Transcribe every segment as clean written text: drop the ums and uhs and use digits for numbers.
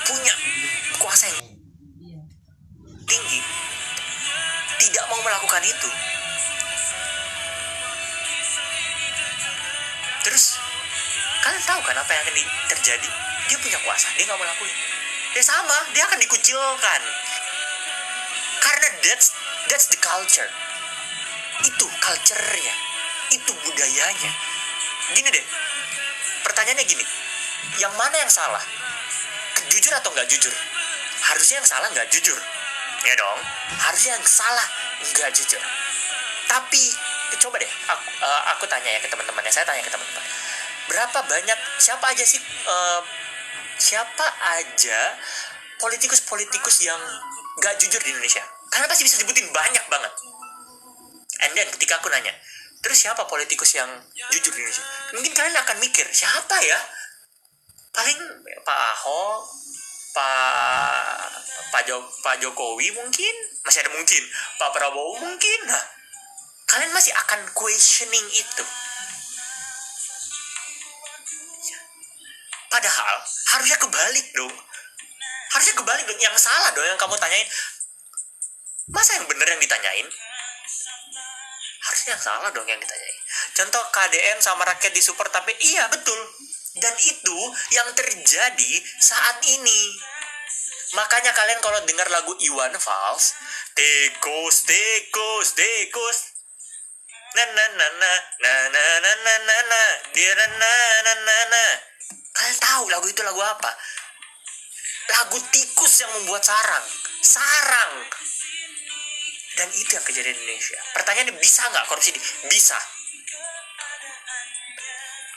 punya kuasa yang tinggi tidak mau melakukan itu. Terus kalian tahu kan apa yang akan terjadi? Dia punya kuasa, dia nggak mau lakuin. Dia sama, dia akan dikucilkan. Karena that's the culture. Itu culture-nya, itu budayanya. Gini deh, pertanyaannya gini, yang mana yang salah? Jujur atau nggak jujur? Harusnya yang salah nggak jujur, ya dong. Harusnya yang salah nggak jujur. Tapi coba deh, aku tanya ya ke teman-temannya. Saya tanya ke teman-teman, berapa banyak, siapa aja politikus yang nggak jujur di Indonesia? Karena pasti bisa sebutin banyak banget. And then ketika aku nanya, terus siapa politikus yang jujur di Indonesia? Mungkin kalian akan mikir, siapa ya? Paling Pak Ahok, Pak Jokowi mungkin, masih ada mungkin, Pak Prabowo mungkin. Nah, kalian masih akan questioning itu. Padahal harusnya kebalik dong. Yang salah dong yang kamu tanyain. Masa yang bener yang ditanyain? Harusnya yang salah dong yang ditanyain. Contoh KDN sama rakyat disupport, tapi iya betul. Dan itu yang terjadi saat ini. Makanya kalian kalau dengar lagu Iwan Fals, tikus. Kalian tahu lagu itu lagu apa? Lagu tikus yang membuat sarang. Dan itu yang kejadian di Indonesia. Pertanyaannya, bisa nggak korupsi? Bisa.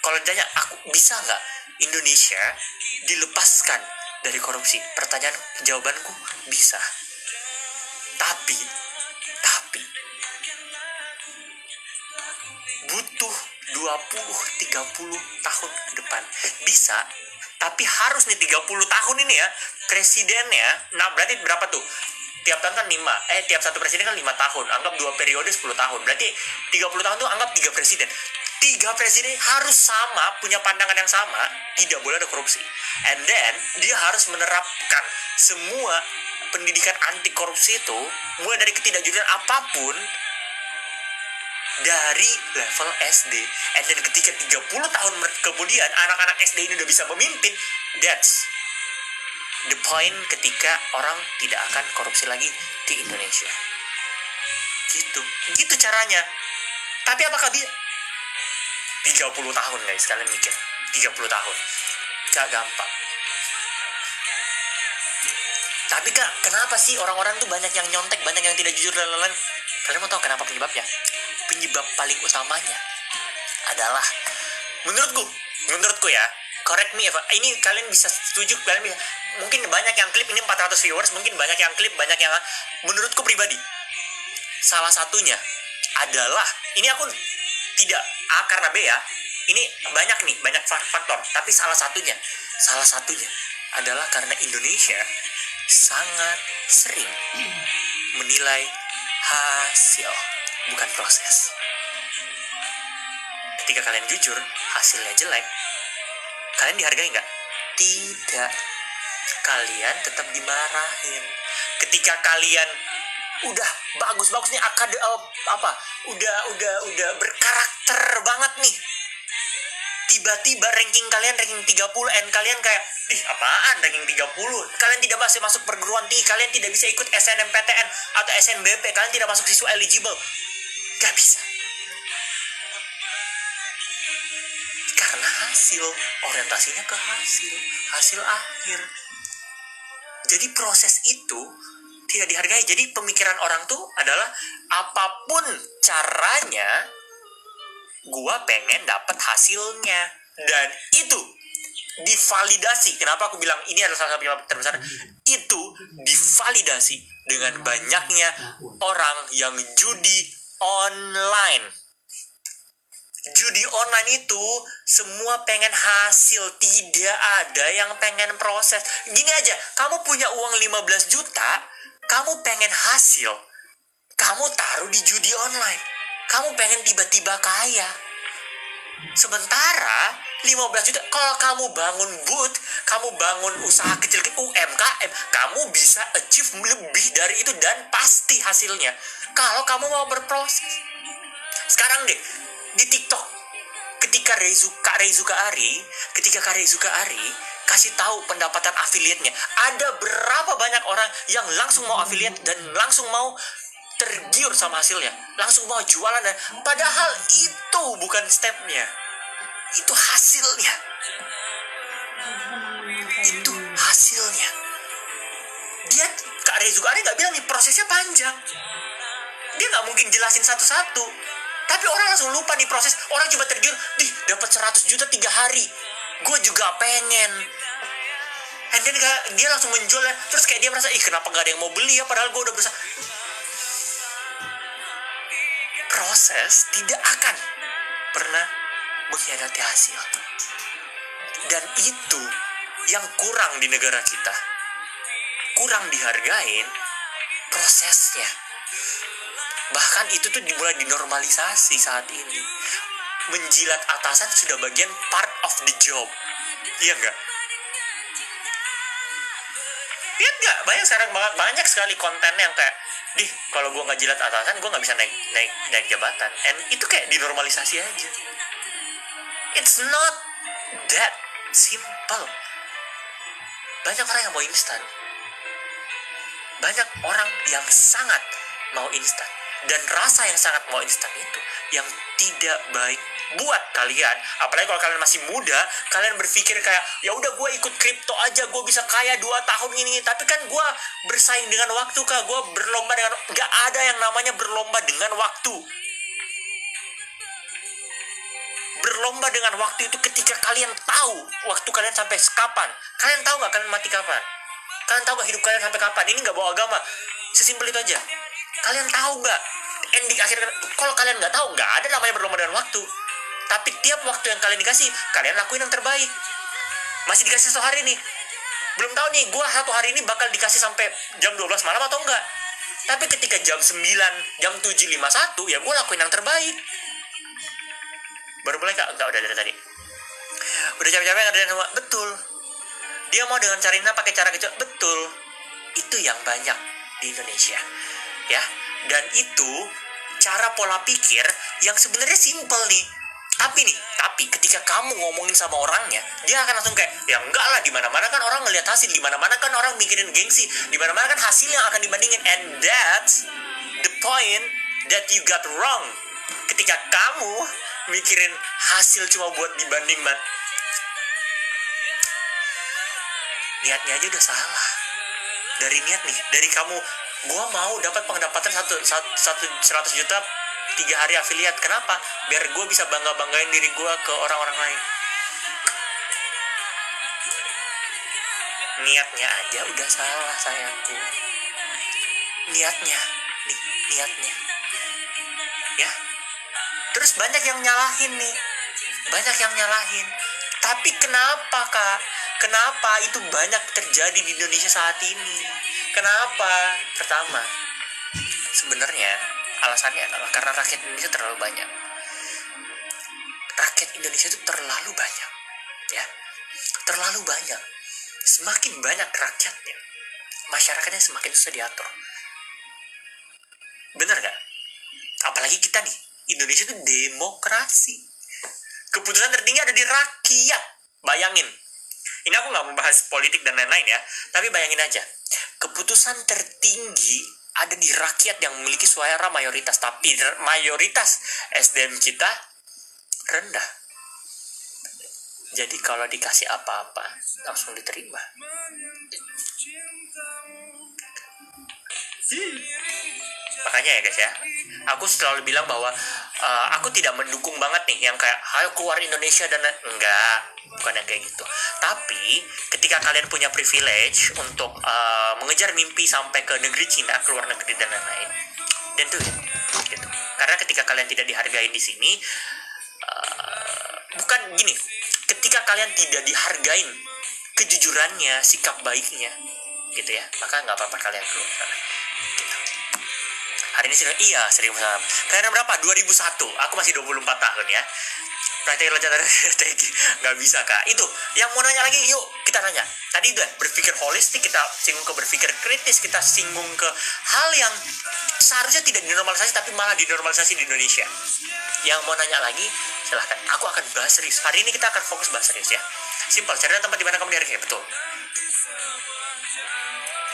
Kalau ditanya aku, bisa nggak Indonesia dilepaskan dari korupsi? Jawabanku bisa. Tapi butuh 20-30 tahun ke depan. Bisa, tapi harus nih 30 tahun ini ya, presidennya, nah berarti berapa tuh? Tiap tahun kan tiap satu presiden kan 5 tahun, anggap 2 periode 10 tahun, berarti 30 tahun tuh anggap 3 presiden. 3 presiden harus sama, punya pandangan yang sama, tidak boleh ada korupsi. And then, dia harus menerapkan semua pendidikan anti korupsi itu, mulai dari ketidakjujuran apapun, dari level SD. And then ketika 30 tahun kemudian anak-anak SD ini udah bisa memimpin, that's the point ketika orang tidak akan korupsi lagi di Indonesia. Gitu caranya. Tapi apakah bisa? 30 tahun guys, kalian mikir 30 tahun gak gampang. Tapi kenapa sih orang-orang tuh banyak yang nyontek, banyak yang tidak jujur dan lain-lain? Kalian mau tahu kenapa penyebabnya? Penyebab paling utamanya adalah menurutku ya, correct me if ini kalian bisa setuju, kalian bisa, mungkin banyak yang klip ini 400 viewers, mungkin banyak yang klip, banyak yang, menurutku pribadi salah satunya adalah, ini aku tidak A karena B ya, ini banyak faktor, tapi salah satunya adalah karena Indonesia sangat sering menilai hasil, bukan proses. Ketika kalian jujur, hasilnya jelek, kalian dihargai nggak? Tidak. Kalian tetap dimarahin. Ketika kalian udah bagus-bagus nih, udah berkarakter banget nih, tiba-tiba ranking kalian ranking 30, and kalian kayak, apaan ranking 30? Kalian tidak masuk perguruan tinggi, kalian tidak bisa ikut SNMPTN atau SNBP, kalian tidak masuk siswa eligible. Gak bisa. Karena hasil, orientasinya ke hasil akhir. Jadi proses itu tidak dihargai. Jadi pemikiran orang tuh adalah, apapun caranya, gua pengen dapat hasilnya. Dan itu divalidasi. Kenapa aku bilang ini adalah salah satu penyebab terbesar? Itu divalidasi dengan banyaknya orang yang judi online. Judi online itu semua pengen hasil, tidak ada yang pengen proses. Gini aja, kamu punya uang 15 juta, kamu pengen hasil, kamu taruh di judi online. Kamu pengen tiba-tiba kaya. Sementara 15 juta, kalau kamu bangun booth, kamu bangun usaha kecil UMKM, kamu bisa achieve lebih dari itu dan pasti hasilnya kalau kamu mau berproses. Sekarang deh di TikTok, ketika Kak Reizuka Ari kasih tahu pendapatan affiliate-nya, ada berapa banyak orang yang langsung mau affiliate dan langsung mau tergiur sama hasilnya, langsung mau jualan, dan padahal itu bukan stepnya, itu hasilnya. Dia, Kak Reizuka Ari nggak bilang nih prosesnya panjang, dia nggak mungkin jelasin satu-satu, tapi orang langsung lupa nih proses. Orang coba tergiur, dapat 100 juta 3 hari, gue juga pengen. And then dia langsung menjual, terus kayak dia merasa, kenapa gak ada yang mau beli ya, padahal gue udah berusaha. Proses tidak akan pernah mengkhianati hasil. Dan itu yang kurang di negara kita, kurang dihargain prosesnya. Bahkan itu tuh mulai dinormalisasi saat ini. Menjilat atasan sudah bagian part of the job, iya nggak? Lihat nggak, banyak sekali konten yang kayak, kalau gue nggak jilat atasan, gue nggak bisa naik jabatan. And itu kayak dinormalisasi aja. It's not that simple. Banyak orang yang mau instan. Banyak orang yang sangat mau instan. Dan rasa yang sangat mau instan itu yang tidak baik buat kalian. Apalagi kalau kalian masih muda, kalian berpikir kayak, ya udah gue ikut kripto aja, gue bisa kaya 2 tahun ini. Tapi kan gue bersaing dengan waktu, Kak. Gue berlomba dengan, gak ada yang namanya berlomba dengan waktu. Berlomba dengan waktu itu ketika kalian tahu waktu kalian sampai kapan. Kalian tahu gak kalian mati kapan? Kalian tahu gak hidup kalian sampai kapan? Ini gak bawa agama, sesimpel itu aja. Kalian tahu gak ending akhirnya? Kalau kalian gak tahu, gak ada namanya berlomba dengan waktu. Tapi tiap waktu yang kalian dikasih, kalian lakuin yang terbaik. Masih dikasih 1 hari nih, belum tahu nih gue 1 hari ini bakal dikasih sampai jam 12 malam atau enggak. Tapi ketika jam 9, jam 7.51, ya gue lakuin yang terbaik. Baru mulai, Kak? Enggak, udah dari tadi. Udah capek-capek ngerjain semua. Betul. Dia mau dengan cara ini pakai cara kecil. Betul. Itu yang banyak di Indonesia, ya. Dan itu cara pola pikir yang sebenarnya simpel nih. Tapi ketika kamu ngomongin sama orangnya, dia akan langsung kayak, ya enggak lah, di mana-mana kan orang ngelihat hasil, di mana-mana kan orang mikirin gengsi, di mana-mana kan hasil yang akan dibandingin. And that's the point that you got wrong. Ketika kamu mikirin hasil cuma buat dibanding, niatnya aja udah salah. Dari niat nih, dari kamu, gue mau dapat pendapatan 100 juta 3 hari affiliate. Kenapa? Biar gue bisa banggain diri gue ke orang-orang lain. Niatnya aja udah salah, sayangku. Niatnya. Ya. Terus banyak yang nyalahin nih. Tapi kenapa, Kak? Kenapa itu banyak terjadi di Indonesia saat ini? Kenapa? Pertama, sebenarnya alasannya adalah karena rakyat Indonesia terlalu banyak. Rakyat Indonesia itu terlalu banyak, ya, terlalu banyak. Semakin banyak rakyatnya, masyarakatnya semakin susah diatur. Bener gak? Apalagi kita nih, Indonesia itu demokrasi. Keputusan tertinggi ada di rakyat. Bayangin. Ini aku gak membahas politik dan lain-lain ya, tapi bayangin aja. Keputusan tertinggi ada di rakyat yang memiliki suara mayoritas, tapi mayoritas SDM kita rendah. Jadi kalau dikasih apa-apa langsung diterima. Makanya ya guys ya, aku selalu bilang bahwa aku tidak mendukung banget nih yang kayak ayo keluar Indonesia dan enggak, bukan yang kayak gitu. Tapi ketika kalian punya privilege untuk mengejar mimpi sampai ke negeri Cina, keluar negeri dan lain-lain, dan tuh gitu. Karena ketika kalian tidak dihargai di sini, bukan gini, ketika kalian tidak dihargain kejujurannya, sikap baiknya, gitu ya, maka nggak apa-apa kalian keluar sana. Gitu. Hari ini serius salam. Kalian berapa? 2001. Aku masih 24 tahun ya. Praktek lancar strategi. Gak bisa, Kak. Itu yang mau nanya lagi, yuk kita nanya tadi udah berpikir holistik, kita singgung ke berpikir kritis, kita singgung ke hal yang seharusnya tidak dinormalisasi tapi malah dinormalisasi di Indonesia. Yang mau nanya lagi silahkan, aku akan bahas serius. Hari ini kita akan fokus bahas serius ya. Simpel, cari tempat di mana kamu dihargai. Betul.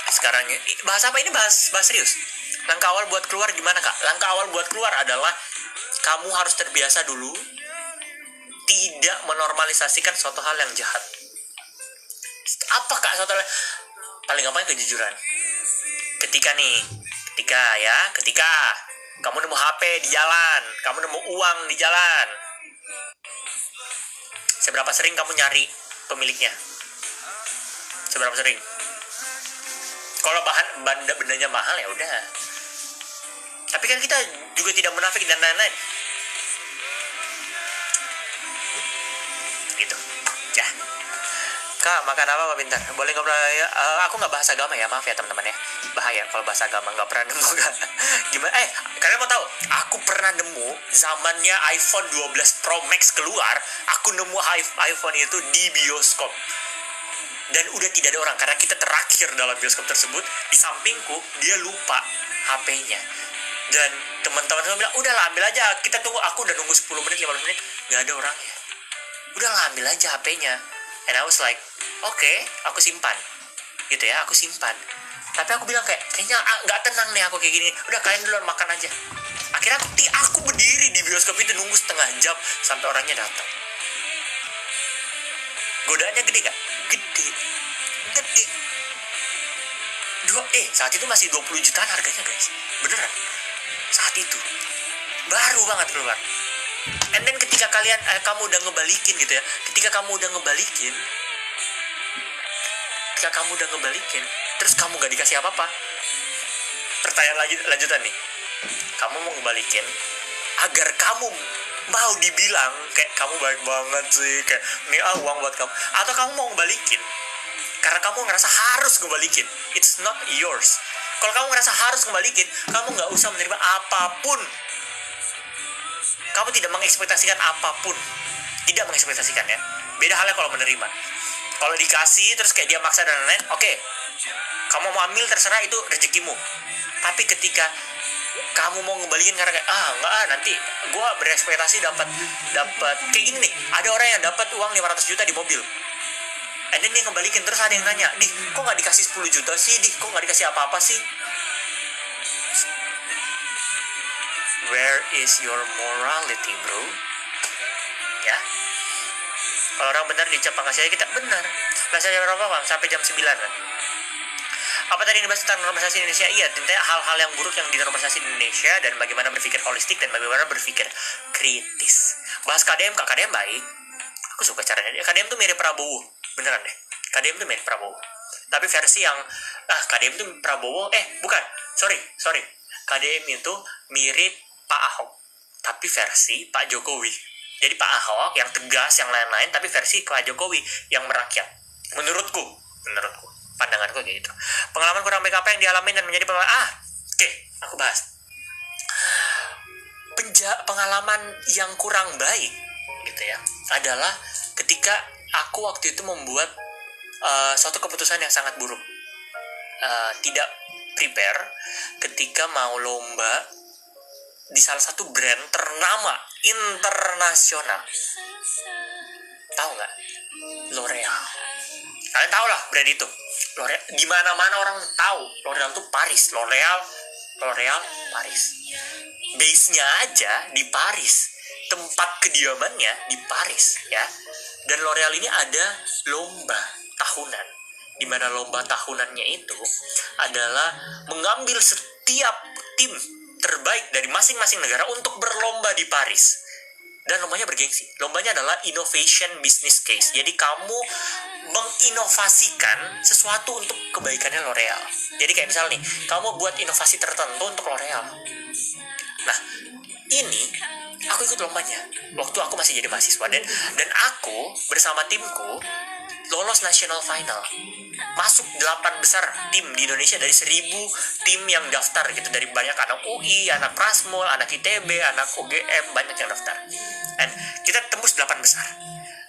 Sekarang bahas apa ini? Bahas serius. Langkah awal buat keluar gimana kak? Langkah awal buat keluar adalah kamu harus terbiasa dulu tidak menormalisasikan suatu hal yang jahat. Apa kak suatu hal? Paling gampang kejujuran. Ketika kamu nemu HP di jalan, kamu nemu uang di jalan, seberapa sering kamu nyari pemiliknya? Seberapa sering? Kalau bendanya mahal ya udah. Tapi kan kita juga tidak munafik dan lain-lain. Gitu. Ya. Kak, makan apa Pak Pintar? Boleh ngobrol ya? Aku nggak bahas agama ya, maaf ya teman-teman ya. Bahaya kalau bahas agama, nggak pernah nemu kan. Gimana? Kalian mau tahu? Aku pernah nemu zamannya iPhone 12 Pro Max keluar. Aku nemu iPhone itu di bioskop. Dan udah tidak ada orang, karena kita terakhir dalam bioskop tersebut. Di sampingku, dia lupa HP-nya. Dan teman-teman semua bilang, udahlah ambil aja, kita tunggu. Aku udah nunggu 10 menit, 15 menit, gak ada orangnya. Udahlah ambil aja HP-nya. And I was like, oke, aku simpan. Gitu ya, aku simpan. Tapi aku bilang kayaknya gak tenang nih aku kayak gini. Udah kalian duluan makan aja. Akhirnya aku berdiri di bioskop itu nunggu setengah jam sampai orangnya datang. Godaannya gede gak? Gede. Saat itu masih 20 jutaan harganya guys. Beneran. Saat itu. Baru banget keluar. And then ketika kamu udah ngebalikin gitu ya. Ketika kamu udah ngebalikin. Terus kamu gak dikasih apa-apa. Pertanyaan lanjutan nih. Kamu mau ngebalikin. Agar kamu mau dibilang kayak kamu baik banget sih, kayak ini uang buat kamu, atau kamu mau ngebalikin karena kamu ngerasa harus ngebalikin. It's not yours. Kalau kamu ngerasa harus ngebalikin, kamu nggak usah menerima apapun. Kamu tidak mengekspektasikan apapun. Tidak mengekspektasikan ya. Beda halnya kalau menerima. Kalau dikasih terus kayak dia maksa dan lain-lain, oke. Kamu mau ambil terserah, itu rezekimu. Tapi ketika kamu mau ngebalikin karena kayak nanti gue berekspektasi dapat kayak gini nih, ada orang yang dapat uang 500 juta di mobil, and then dia ngebalikin, terus ada yang nanya, Dih kok gak dikasih 10 juta sih, Dih kok gak dikasih apa-apa sih. Where is your morality bro? Ya, kalau orang benar dicap kasih kita benar. Bahasa berapa bang? Sampai jam 9 kan? Apa tadi yang dibahas tentang normalisasi Indonesia? Iya, tentang hal-hal yang buruk yang dinormalisasi di Indonesia dan bagaimana berpikir holistik dan bagaimana berpikir kritis. Bahas KDM, KDM baik. Aku suka caranya dia. KDM tuh mirip Prabowo, beneran deh. KDM tuh mirip Prabowo. Tapi versi yang KDM tuh Prabowo, bukan. Sorry. KDM itu mirip Pak Ahok, tapi versi Pak Jokowi. Jadi Pak Ahok yang tegas, yang lain-lain, tapi versi Pak Jokowi yang merakyat. Menurutku. Pandanganku kayak gitu. Pengalaman kurang baik apa yang dialami dan menjadi pengalaman? Oke, aku bahas. Pengalaman yang kurang baik gitu ya adalah ketika aku waktu itu membuat suatu keputusan yang sangat buruk. Tidak prepare ketika mau lomba di salah satu brand ternama internasional. Tahu nggak? L'Oreal. Kalian tahu lah brand itu. L'Oreal, di mana-mana orang tahu L'Oreal itu Paris. L'Oreal Paris. Base-nya aja di Paris. Tempat kediamannya di Paris ya. Dan L'Oreal ini ada lomba tahunan. Di mana lomba tahunannya itu adalah mengambil setiap tim terbaik dari masing-masing negara untuk berlomba di Paris. Dan lombanya bergengsi. Lombanya adalah Innovation Business Case. Jadi kamu menginovasikan sesuatu untuk kebaikannya L'Oreal. Jadi kayak misalnya nih, kamu buat inovasi tertentu untuk L'Oreal. Nah, ini aku ikut lombanya waktu aku masih jadi mahasiswa, dan aku bersama timku lolos national final, masuk 8 besar tim di Indonesia dari 1.000 tim yang daftar gitu, dari banyak anak UI, anak Prasmul, anak ITB, anak UGM, banyak yang daftar. Dan kita tembus 8 besar.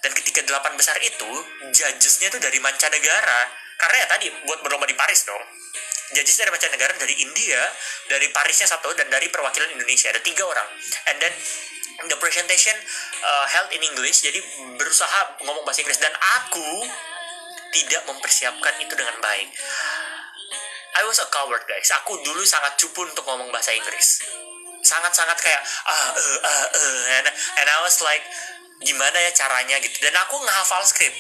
Dan ketika 8 besar itu judgesnya tuh dari mancanegara, karena ya tadi buat berlomba di Paris dong. Judgesnya dari mancanegara, dari India, dari Parisnya satu, dan dari perwakilan Indonesia ada 3 orang. And then the presentation held in English, jadi berusaha ngomong bahasa Inggris, dan aku tidak mempersiapkan itu dengan baik. I was a coward guys, aku dulu sangat cupu untuk ngomong bahasa Inggris, sangat-sangat kayak and I was like gimana ya caranya gitu, dan aku ngehafal skrip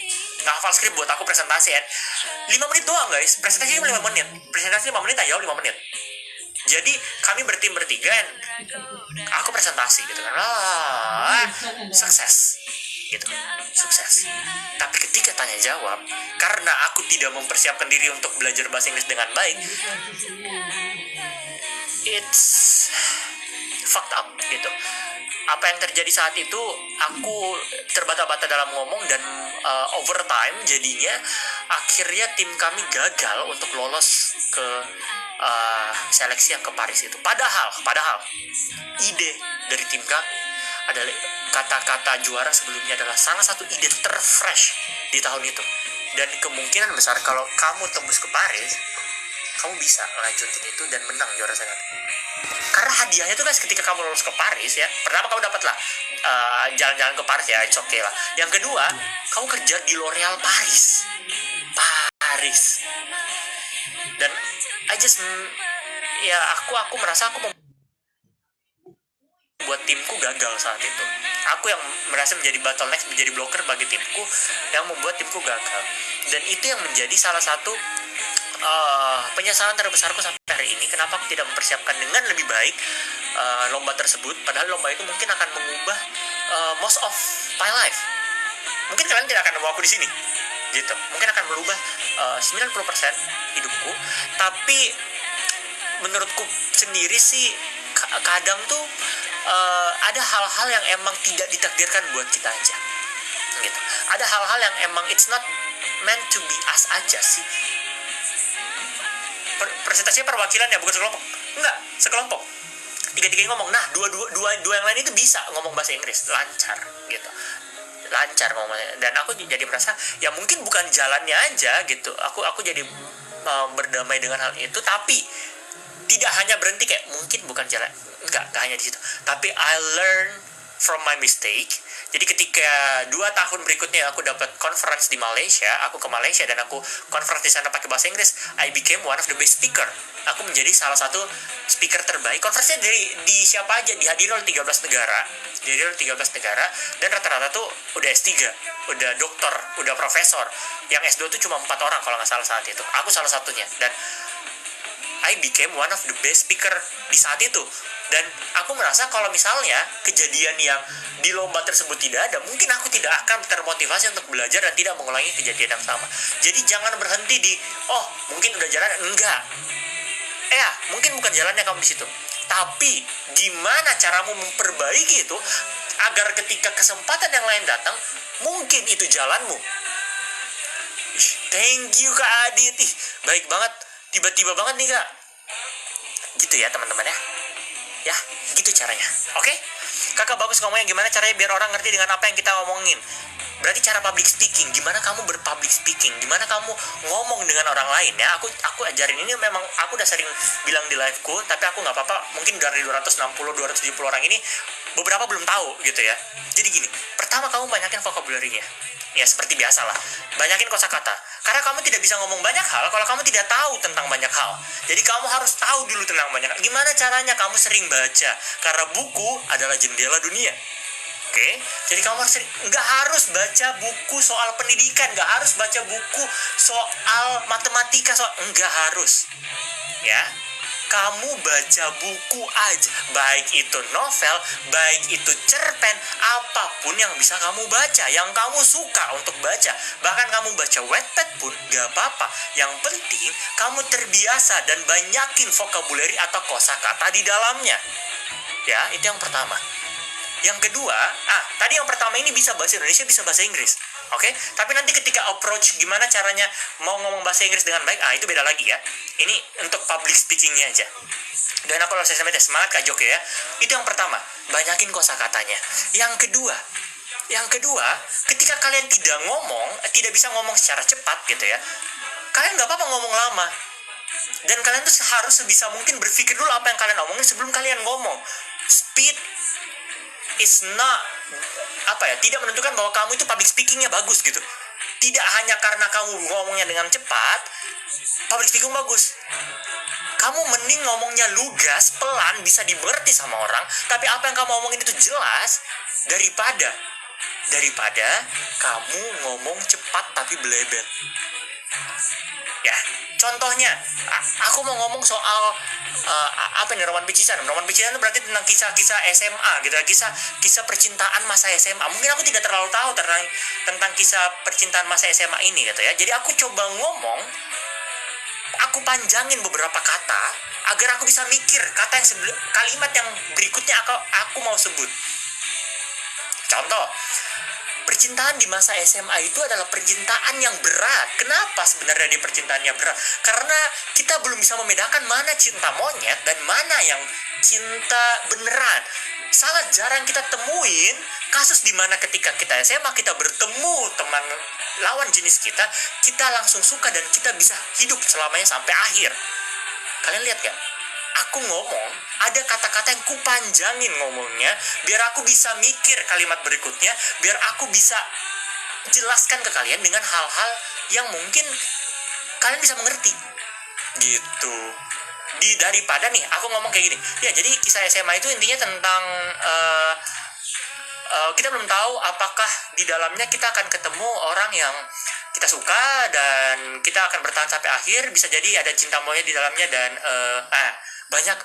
buat aku presentasi, 5 menit doang guys, presentasinya 5 menit, 5 menit aja, 5 menit. Jadi kami bertim bertiga, aku presentasi gitu kan, sukses gitu, sukses. Tapi ketika tanya jawab, karena aku tidak mempersiapkan diri untuk belajar bahasa Inggris dengan baik, it's fucked up gitu. Apa yang terjadi saat itu, aku terbata-bata dalam ngomong, dan overtime jadinya akhirnya tim kami gagal untuk lolos ke seleksi yang ke Paris itu. Padahal ide dari tim kami adalah kata-kata juara sebelumnya adalah salah satu ide terfresh di tahun itu, dan kemungkinan besar kalau kamu tembus ke Paris, kamu bisa lanjutin itu dan menang juara satu. Karena hadiahnya tuh guys, ketika kamu lolos ke Paris ya, pertama kamu dapat lah jalan-jalan ke Paris ya, it's okay lah. Yang kedua, kamu kerja di L'Oreal Paris, dan I just ya aku merasa aku buat timku gagal saat itu. Aku yang merasa menjadi bottleneck, menjadi blocker bagi timku, yang membuat timku gagal. Dan itu yang menjadi salah satu penyesalan terbesarku sampai hari ini. Kenapa aku tidak mempersiapkan dengan lebih baik lomba tersebut, padahal lomba itu mungkin akan mengubah most of my life. Mungkin kalian tidak akan nemu aku di sini gitu, mungkin akan merubah 90% hidupku. Tapi menurutku sendiri sih, kadang tuh ada hal-hal yang emang tidak ditakdirkan buat kita aja gitu. Ada hal-hal yang emang it's not meant to be us aja sih. Presentasinya perwakilan ya, bukan sekelompok. Enggak, sekelompok. Tiga-tiganya ngomong. Nah, dua yang lain itu bisa ngomong bahasa Inggris lancar gitu. Lancar ngomongnya. Dan aku jadi merasa ya mungkin bukan jalannya aja gitu. Aku jadi berdamai dengan hal itu, tapi tidak hanya berhenti kayak mungkin bukan jalan. Enggak hanya di situ. Tapi I learn from my mistake. Jadi ketika 2 tahun berikutnya aku dapat conference di Malaysia, aku ke Malaysia dan aku conference di sana pakai bahasa Inggris, I became one of the best speaker. Aku menjadi salah satu speaker terbaik. Conference-nya di siapa aja, dihadiri oleh 13 negara. Dan rata-rata tuh udah S3, udah doktor, udah profesor. Yang S2 tuh cuma 4 orang kalau nggak salah saat itu. Aku salah satunya. Dan I became one of the best speaker di saat itu. Dan aku merasa kalau misalnya kejadian yang di lomba tersebut tidak ada, mungkin aku tidak akan termotivasi untuk belajar dan tidak mengulangi kejadian yang sama. Jadi jangan berhenti di, mungkin udah jalan, enggak. Mungkin bukan jalannya kamu di situ. Tapi gimana caramu memperbaiki itu agar ketika kesempatan yang lain datang, mungkin itu jalanmu. Thank you Kak Adit. Baik banget. Tiba-tiba banget nih Kak. Gitu ya teman-teman ya. Ya, gitu caranya. Oke? Kakak bagus ngomongnya, gimana caranya biar orang ngerti dengan apa yang kita ngomongin. Berarti cara public speaking, gimana kamu berpublic speaking, gimana kamu ngomong dengan orang lain ya. Aku ajarin ini, memang aku udah sering bilang di liveku, tapi aku nggak apa-apa. Mungkin dari 270 orang ini beberapa belum tahu gitu ya. Jadi gini, pertama kamu banyakin vocabulary-nya. Ya seperti biasa lah, banyakin kosakata. Karena kamu tidak bisa ngomong banyak hal kalau kamu tidak tahu tentang banyak hal. Jadi kamu harus tahu dulu tentang banyak hal. Gimana caranya? Kamu sering baca, karena buku adalah jendela dunia. Oke? Jadi kamu harus nggak harus baca buku soal pendidikan, nggak harus baca buku soal matematika, nggak harus. Ya, kamu baca buku aja, baik itu novel, baik itu cerpen, apapun yang bisa kamu baca, yang kamu suka untuk baca. Bahkan kamu baca Wattpad pun gak apa-apa. Yang penting kamu terbiasa dan banyakin vocabulary atau kosakata di dalamnya. Ya, itu yang pertama. Yang kedua, tadi yang pertama ini bisa bahasa Indonesia, bisa bahasa Inggris. Oke? Tapi nanti ketika approach gimana caranya mau ngomong bahasa Inggris dengan baik, itu beda lagi ya. Ini untuk public speaking-nya aja. Dan aku harus semangat Kak Joko ya. Itu yang pertama, banyakin kosakatanya. Yang kedua, Yang kedua, ketika kalian tidak bisa ngomong secara cepat gitu ya, kalian nggak apa-apa ngomong lama. Dan kalian tuh harus sebisa mungkin berpikir dulu apa yang kalian omongin sebelum kalian ngomong. Speed is not tidak menentukan bahwa kamu itu public speakingnya bagus gitu. Tidak hanya karena kamu ngomongnya dengan cepat, public speaking bagus. Kamu mending ngomongnya lugas, pelan, bisa dimengerti sama orang, tapi apa yang kamu omongin itu jelas daripada kamu ngomong cepat tapi belebet. Ya, contohnya, aku mau ngomong soal roman picisan. Roman picisan itu berarti tentang kisah-kisah SMA gitu, kisah percintaan masa SMA. Mungkin aku tidak terlalu tahu tentang kisah percintaan masa SMA ini gitu ya. Jadi aku coba ngomong, aku panjangin beberapa kata agar aku bisa mikir kalimat yang berikutnya aku mau sebut. Contoh, percintaan di masa SMA itu adalah percintaan yang berat. Kenapa sebenarnya dia percintaannya berat? Karena kita belum bisa membedakan mana cinta monyet dan mana yang cinta beneran. Sangat jarang kita temuin kasus di mana ketika kita SMA kita bertemu teman lawan jenis kita langsung suka dan kita bisa hidup selamanya sampai akhir. Kalian lihat gak? Aku ngomong, ada kata-kata yang kupanjangin ngomongnya, biar aku bisa mikir kalimat berikutnya, biar aku bisa jelaskan ke kalian dengan hal-hal yang mungkin kalian bisa mengerti. Gitu. Daripada nih, aku ngomong kayak gini. Ya, jadi kisah SMA itu intinya tentang kita belum tahu apakah di dalamnya kita akan ketemu orang yang kita suka dan kita akan bertahan sampai akhir. Bisa jadi ada cinta monyet di dalamnya dan banyak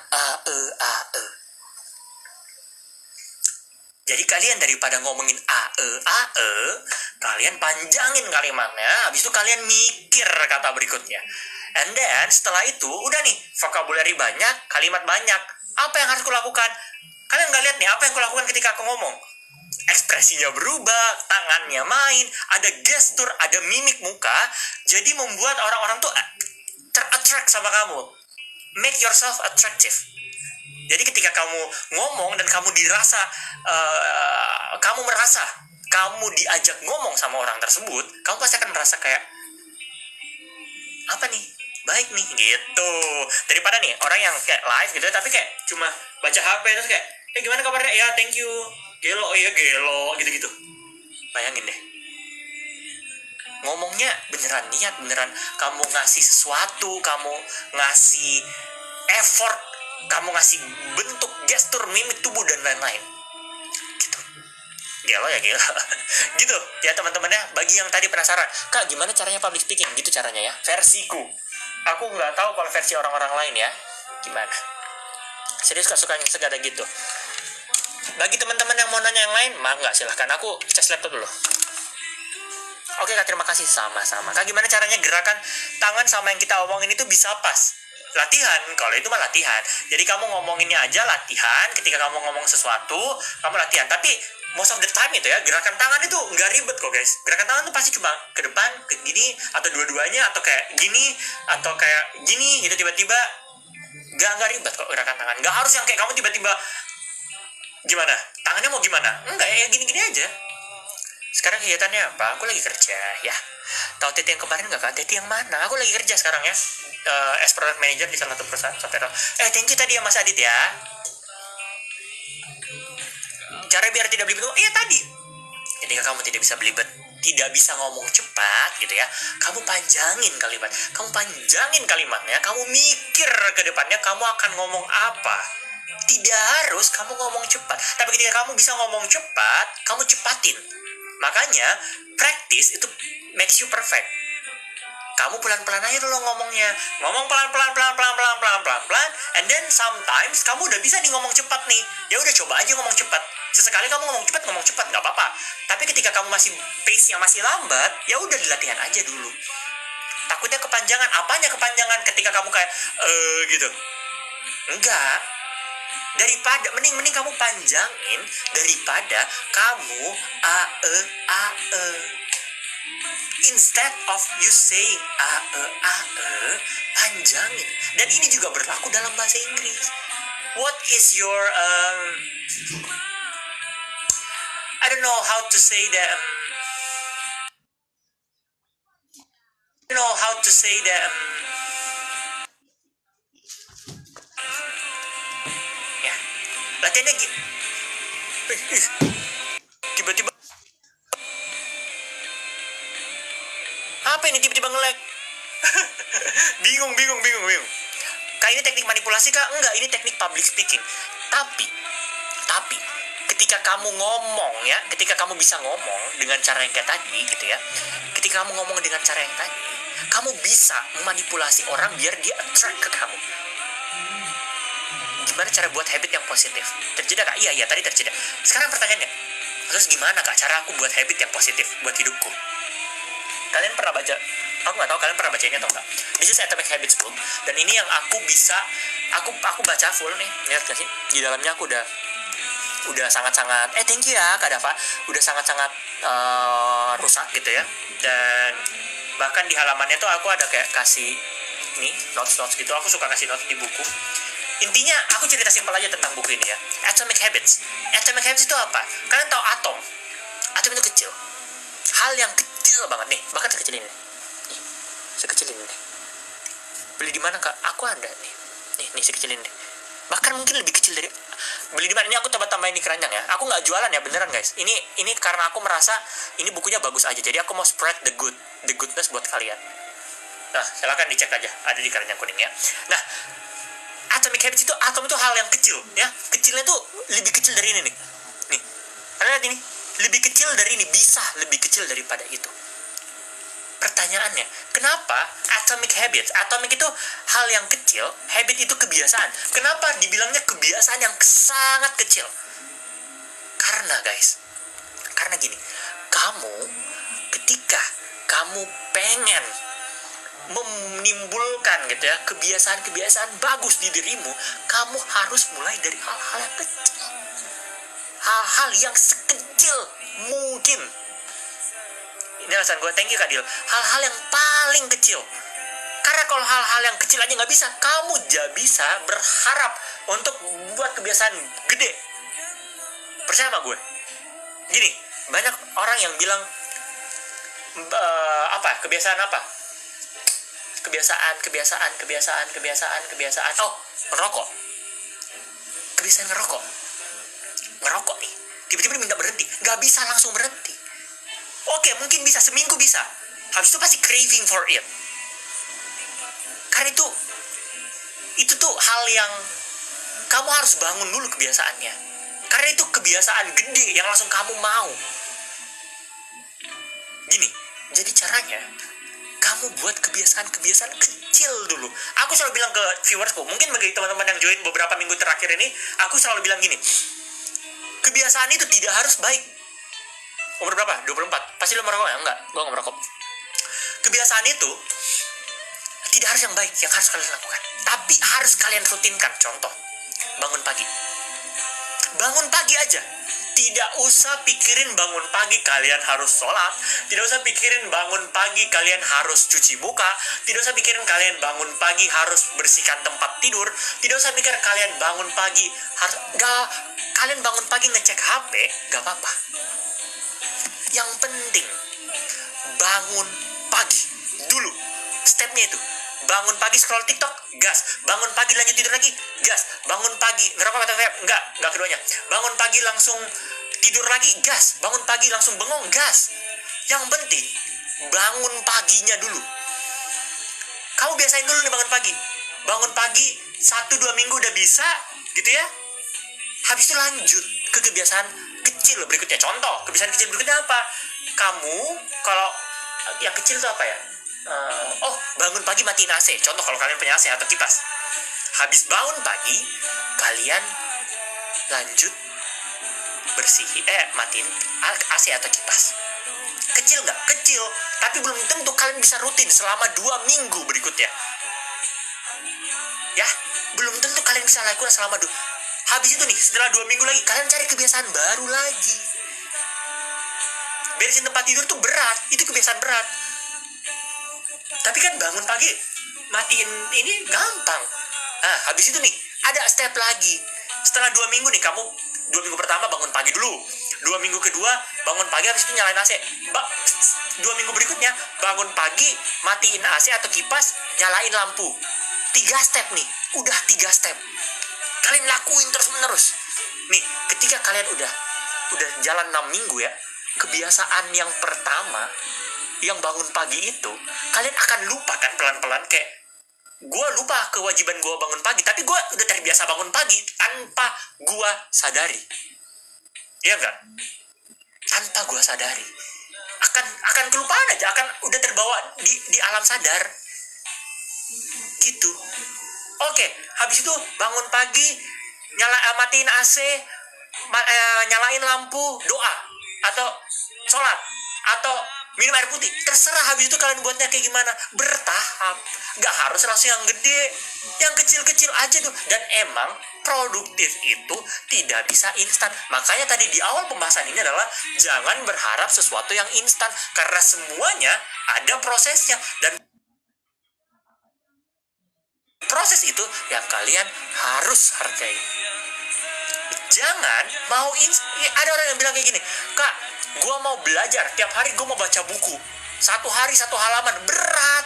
Jadi kalian daripada ngomongin kalian panjangin kalimatnya, habis itu kalian mikir kata berikutnya. And then setelah itu udah nih, vocabulary banyak, kalimat banyak. Apa yang harus kulakukan? Kalian nggak lihat nih apa yang kulakukan ketika aku ngomong? Ekspresinya berubah, tangannya main, ada gestur, ada mimik muka, jadi membuat orang-orang tuh ter-attract sama kamu. Make yourself attractive. Jadi ketika kamu ngomong dan kamu merasa kamu diajak ngomong sama orang tersebut, kamu pasti akan merasa kayak apa nih, baik nih gitu. Daripada nih orang yang kayak live gitu tapi kayak cuma baca HP terus kayak gimana kabarnya, ya thank you, gelo, gelo gitu-gitu. Bayangin deh, ngomongnya beneran niat, beneran kamu ngasih sesuatu, kamu ngasih effort, kamu ngasih bentuk, gestur, mimik tubuh dan lain-lain gitu. Gelo gitu ya teman-teman ya. Bagi yang tadi penasaran, Kak gimana caranya public speaking, gitu caranya ya, versiku. Aku nggak tahu kalau versi orang-orang lain ya gimana. Serius suka segala gitu. Bagi teman-teman yang mau nanya yang lain, nggak, silahkan. Aku cas laptop dulu. Oke Kak, terima kasih. Sama-sama. Kak, gimana caranya gerakan tangan sama yang kita omongin itu bisa pas? Latihan, kalau itu mah latihan. Jadi kamu ngomonginnya aja latihan, ketika kamu ngomong sesuatu, kamu latihan. Tapi most of the time itu ya, gerakan tangan itu nggak ribet kok guys. Gerakan tangan tuh pasti cuma ke depan, ke gini, atau dua-duanya, atau kayak gini, atau kayak gini, gitu tiba-tiba. Nggak ribet kok gerakan tangan. Nggak harus yang kayak kamu tiba-tiba gimana? Tangannya mau gimana? Enggak, ya gini-gini aja. Sekarang kegiatannya apa? Aku lagi kerja, ya. Tahu Teti yang kemarin nggak Kak? Teti yang mana? Aku lagi kerja sekarang ya. As product manager di salah satu perusahaan software. Thank you tadi ya Mas Adit ya. Cara biar tidak belibet, iya tadi. Ketika kamu tidak bisa belibet, tidak bisa ngomong cepat gitu ya, kamu panjangin kalimatnya, kamu mikir ke depannya kamu akan ngomong apa. Tidak harus kamu ngomong cepat, tapi ketika kamu bisa ngomong cepat, kamu cepatin. Makanya practice itu makes you perfect. Kamu pelan-pelan aja dulu ngomongnya, ngomong pelan-pelan, and then sometimes kamu udah bisa nih ngomong cepat nih. Ya udah coba aja ngomong cepat. Sesekali kamu ngomong cepat nggak apa-apa. Tapi ketika kamu masih pace-nya masih lambat, ya udah dilatihan aja dulu. Takutnya kepanjangan. Apanya kepanjangan ketika kamu kayak gitu? Enggak. Daripada mending kamu panjangin daripada kamu instead of you saying panjangin. Dan ini juga berlaku dalam bahasa Inggris. What is your I don't know how to say that. I don't know how to say that. Ya, latihannya tiba-tiba apa ini tiba-tiba nge-lag. bingung. Kak, ini teknik manipulasi kak? Enggak, ini teknik public speaking. Tapi ketika kamu ngomong ya, ketika kamu bisa ngomong dengan cara yang kayak tadi gitu ya, ketika kamu ngomong dengan cara yang tadi, kamu bisa memanipulasi orang biar dia attract ke kamu. Gimana cara buat habit yang positif? Terjeda kak? Iya tadi terjeda. Sekarang pertanyaannya, terus gimana kak cara aku buat habit yang positif buat hidupku? Kalian pernah baca? Aku nggak tahu kalian pernah baca ini atau enggak. This is Atomic Habits book, dan ini yang aku bisa aku baca full nih. Lihat gak sih? Di dalamnya aku udah sangat-sangat thank you ya Kak Dava. Udah sangat-sangat rusak gitu ya. Dan bahkan di halamannya tuh aku ada kayak kasih nih notes gitu. Aku suka kasih notes di buku. Intinya aku cerita simpel aja tentang buku ini ya. Atomic Habits. Atomic Habits itu apa? Kalian tahu atom? Atom itu kecil. Hal yang kecil banget nih, bahkan sekecil ini. Sekecil ini nih. Beli di mana kak? Aku ada nih sekecil ini. Bahkan mungkin lebih kecil dari. Beli di mana? Ini aku coba tambahin di keranjang ya. Aku nggak jualan ya, beneran guys. Ini karena aku merasa ini bukunya bagus aja. Jadi aku mau spread the goodness buat kalian. Nah, silakan dicek aja, ada di keranjang kuning ya. Nah, Atomic Habits itu, atom itu hal yang kecil ya. Kecilnya tuh lebih kecil dari ini nih. Nih, kalian lihat ini. Lebih kecil dari ini, bisa lebih kecil daripada itu. Pertanyaannya, kenapa Atomic Habits? Atomic itu hal yang kecil, habit itu kebiasaan. Kenapa dibilangnya kebiasaan yang sangat kecil? Karena guys, karena gini, ketika kamu pengen menimbulkan gitu ya kebiasaan-kebiasaan bagus di dirimu, kamu harus mulai dari hal-hal yang kecil, hal-hal yang sekecil mungkin. Ini alasan gue, thank you Kak Dil. Hal-hal yang paling kecil. Karena kalau hal-hal yang kecil aja nggak bisa, kamu gak bisa berharap untuk buat kebiasaan gede. Percaya sama gue. Gini, banyak orang yang bilang kebiasaan apa? Kebiasaan. Oh, ngerokok. Kebiasaan ngerokok nih. Tiba-tiba minta berhenti, nggak bisa langsung berhenti. Oke, mungkin bisa seminggu bisa. Habis itu pasti craving for it. Karena itu tuh hal yang kamu harus bangun dulu kebiasaannya. Karena itu kebiasaan gede yang langsung kamu mau. Gini, jadi caranya kamu buat kebiasaan-kebiasaan kecil dulu. Aku selalu bilang ke viewersku, mungkin bagi teman-teman yang join beberapa minggu terakhir ini, aku selalu bilang gini, kebiasaan itu tidak harus baik. Umur berapa? 24. Pasti lo merokok ya? Enggak, gue gak merokok. Kebiasaan itu tidak harus yang baik, yang harus kalian lakukan. Tapi harus kalian rutinkan. Contoh, bangun pagi. Bangun pagi aja. Tidak usah pikirin bangun pagi kalian harus sholat. Tidak usah pikirin bangun pagi kalian harus cuci muka. Tidak usah pikirin kalian bangun pagi harus bersihkan tempat tidur. Tidak usah pikir kalian bangun pagi harus. Gak, kalian bangun pagi ngecek HP, gak apa-apa. Yang penting bangun pagi dulu. Stepnya itu, bangun pagi scroll TikTok, gas. Bangun pagi lanjut tidur lagi, gas. Bangun pagi ngerokok atau vape, enggak keduanya. Bangun pagi langsung tidur lagi, gas. Bangun pagi langsung bengong, gas. Yang penting bangun paginya dulu. Kamu biasain dulu nih bangun pagi. Bangun pagi 1-2 minggu udah bisa gitu ya. Habis itu lanjut ke kebiasaan kecil berikutnya. Contoh, kebiasaan kecil berikutnya apa? Kamu kalau yang kecil itu apa ya? Bangun pagi matiin AC. Contoh kalau kalian punya AC atau kipas. Habis bangun pagi, kalian lanjut matiin AC atau kipas. Kecil nggak? Kecil. Tapi belum tentu kalian bisa rutin selama 2 minggu berikutnya. Ya, belum tentu kalian bisa lakukan selama 2. Habis itu nih, setelah 2 minggu lagi, kalian cari kebiasaan baru lagi. Beresin tempat tidur tuh berat, itu kebiasaan berat. Tapi kan bangun pagi, matiin ini gampang. Nah, habis itu nih, ada step lagi. Setelah 2 minggu nih, kamu 2 minggu pertama bangun pagi dulu. 2 minggu kedua bangun pagi habis itu nyalain AC. 2 minggu berikutnya bangun pagi matiin AC atau kipas, nyalain lampu. 3 step nih, udah 3 step. Kalian lakuin terus menerus. Nih, ketika kalian udah jalan 6 minggu ya, kebiasaan yang pertama yang bangun pagi itu, kalian akan lupa kan pelan-pelan. Kayak gue lupa kewajiban gue bangun pagi, tapi gue udah terbiasa bangun pagi tanpa gue sadari. Iya enggak? Tanpa gue sadari. Akan kelupaan aja, akan udah terbawa di alam sadar. Gitu. Oke, habis itu bangun pagi, matiin AC, nyalain lampu, doa atau sholat atau minum air putih, terserah habis itu kalian buatnya kayak gimana, bertahap, gak harus langsung yang gede, yang kecil-kecil aja tuh. Dan emang produktif itu tidak bisa instan. Makanya tadi di awal pembahasan ini adalah jangan berharap sesuatu yang instan, karena semuanya ada prosesnya, dan proses itu yang kalian harus hargai. Jangan mau ada orang yang bilang kayak gini, Kak, gue mau belajar, tiap hari gue mau baca buku, 1 hari 1 halaman, berat.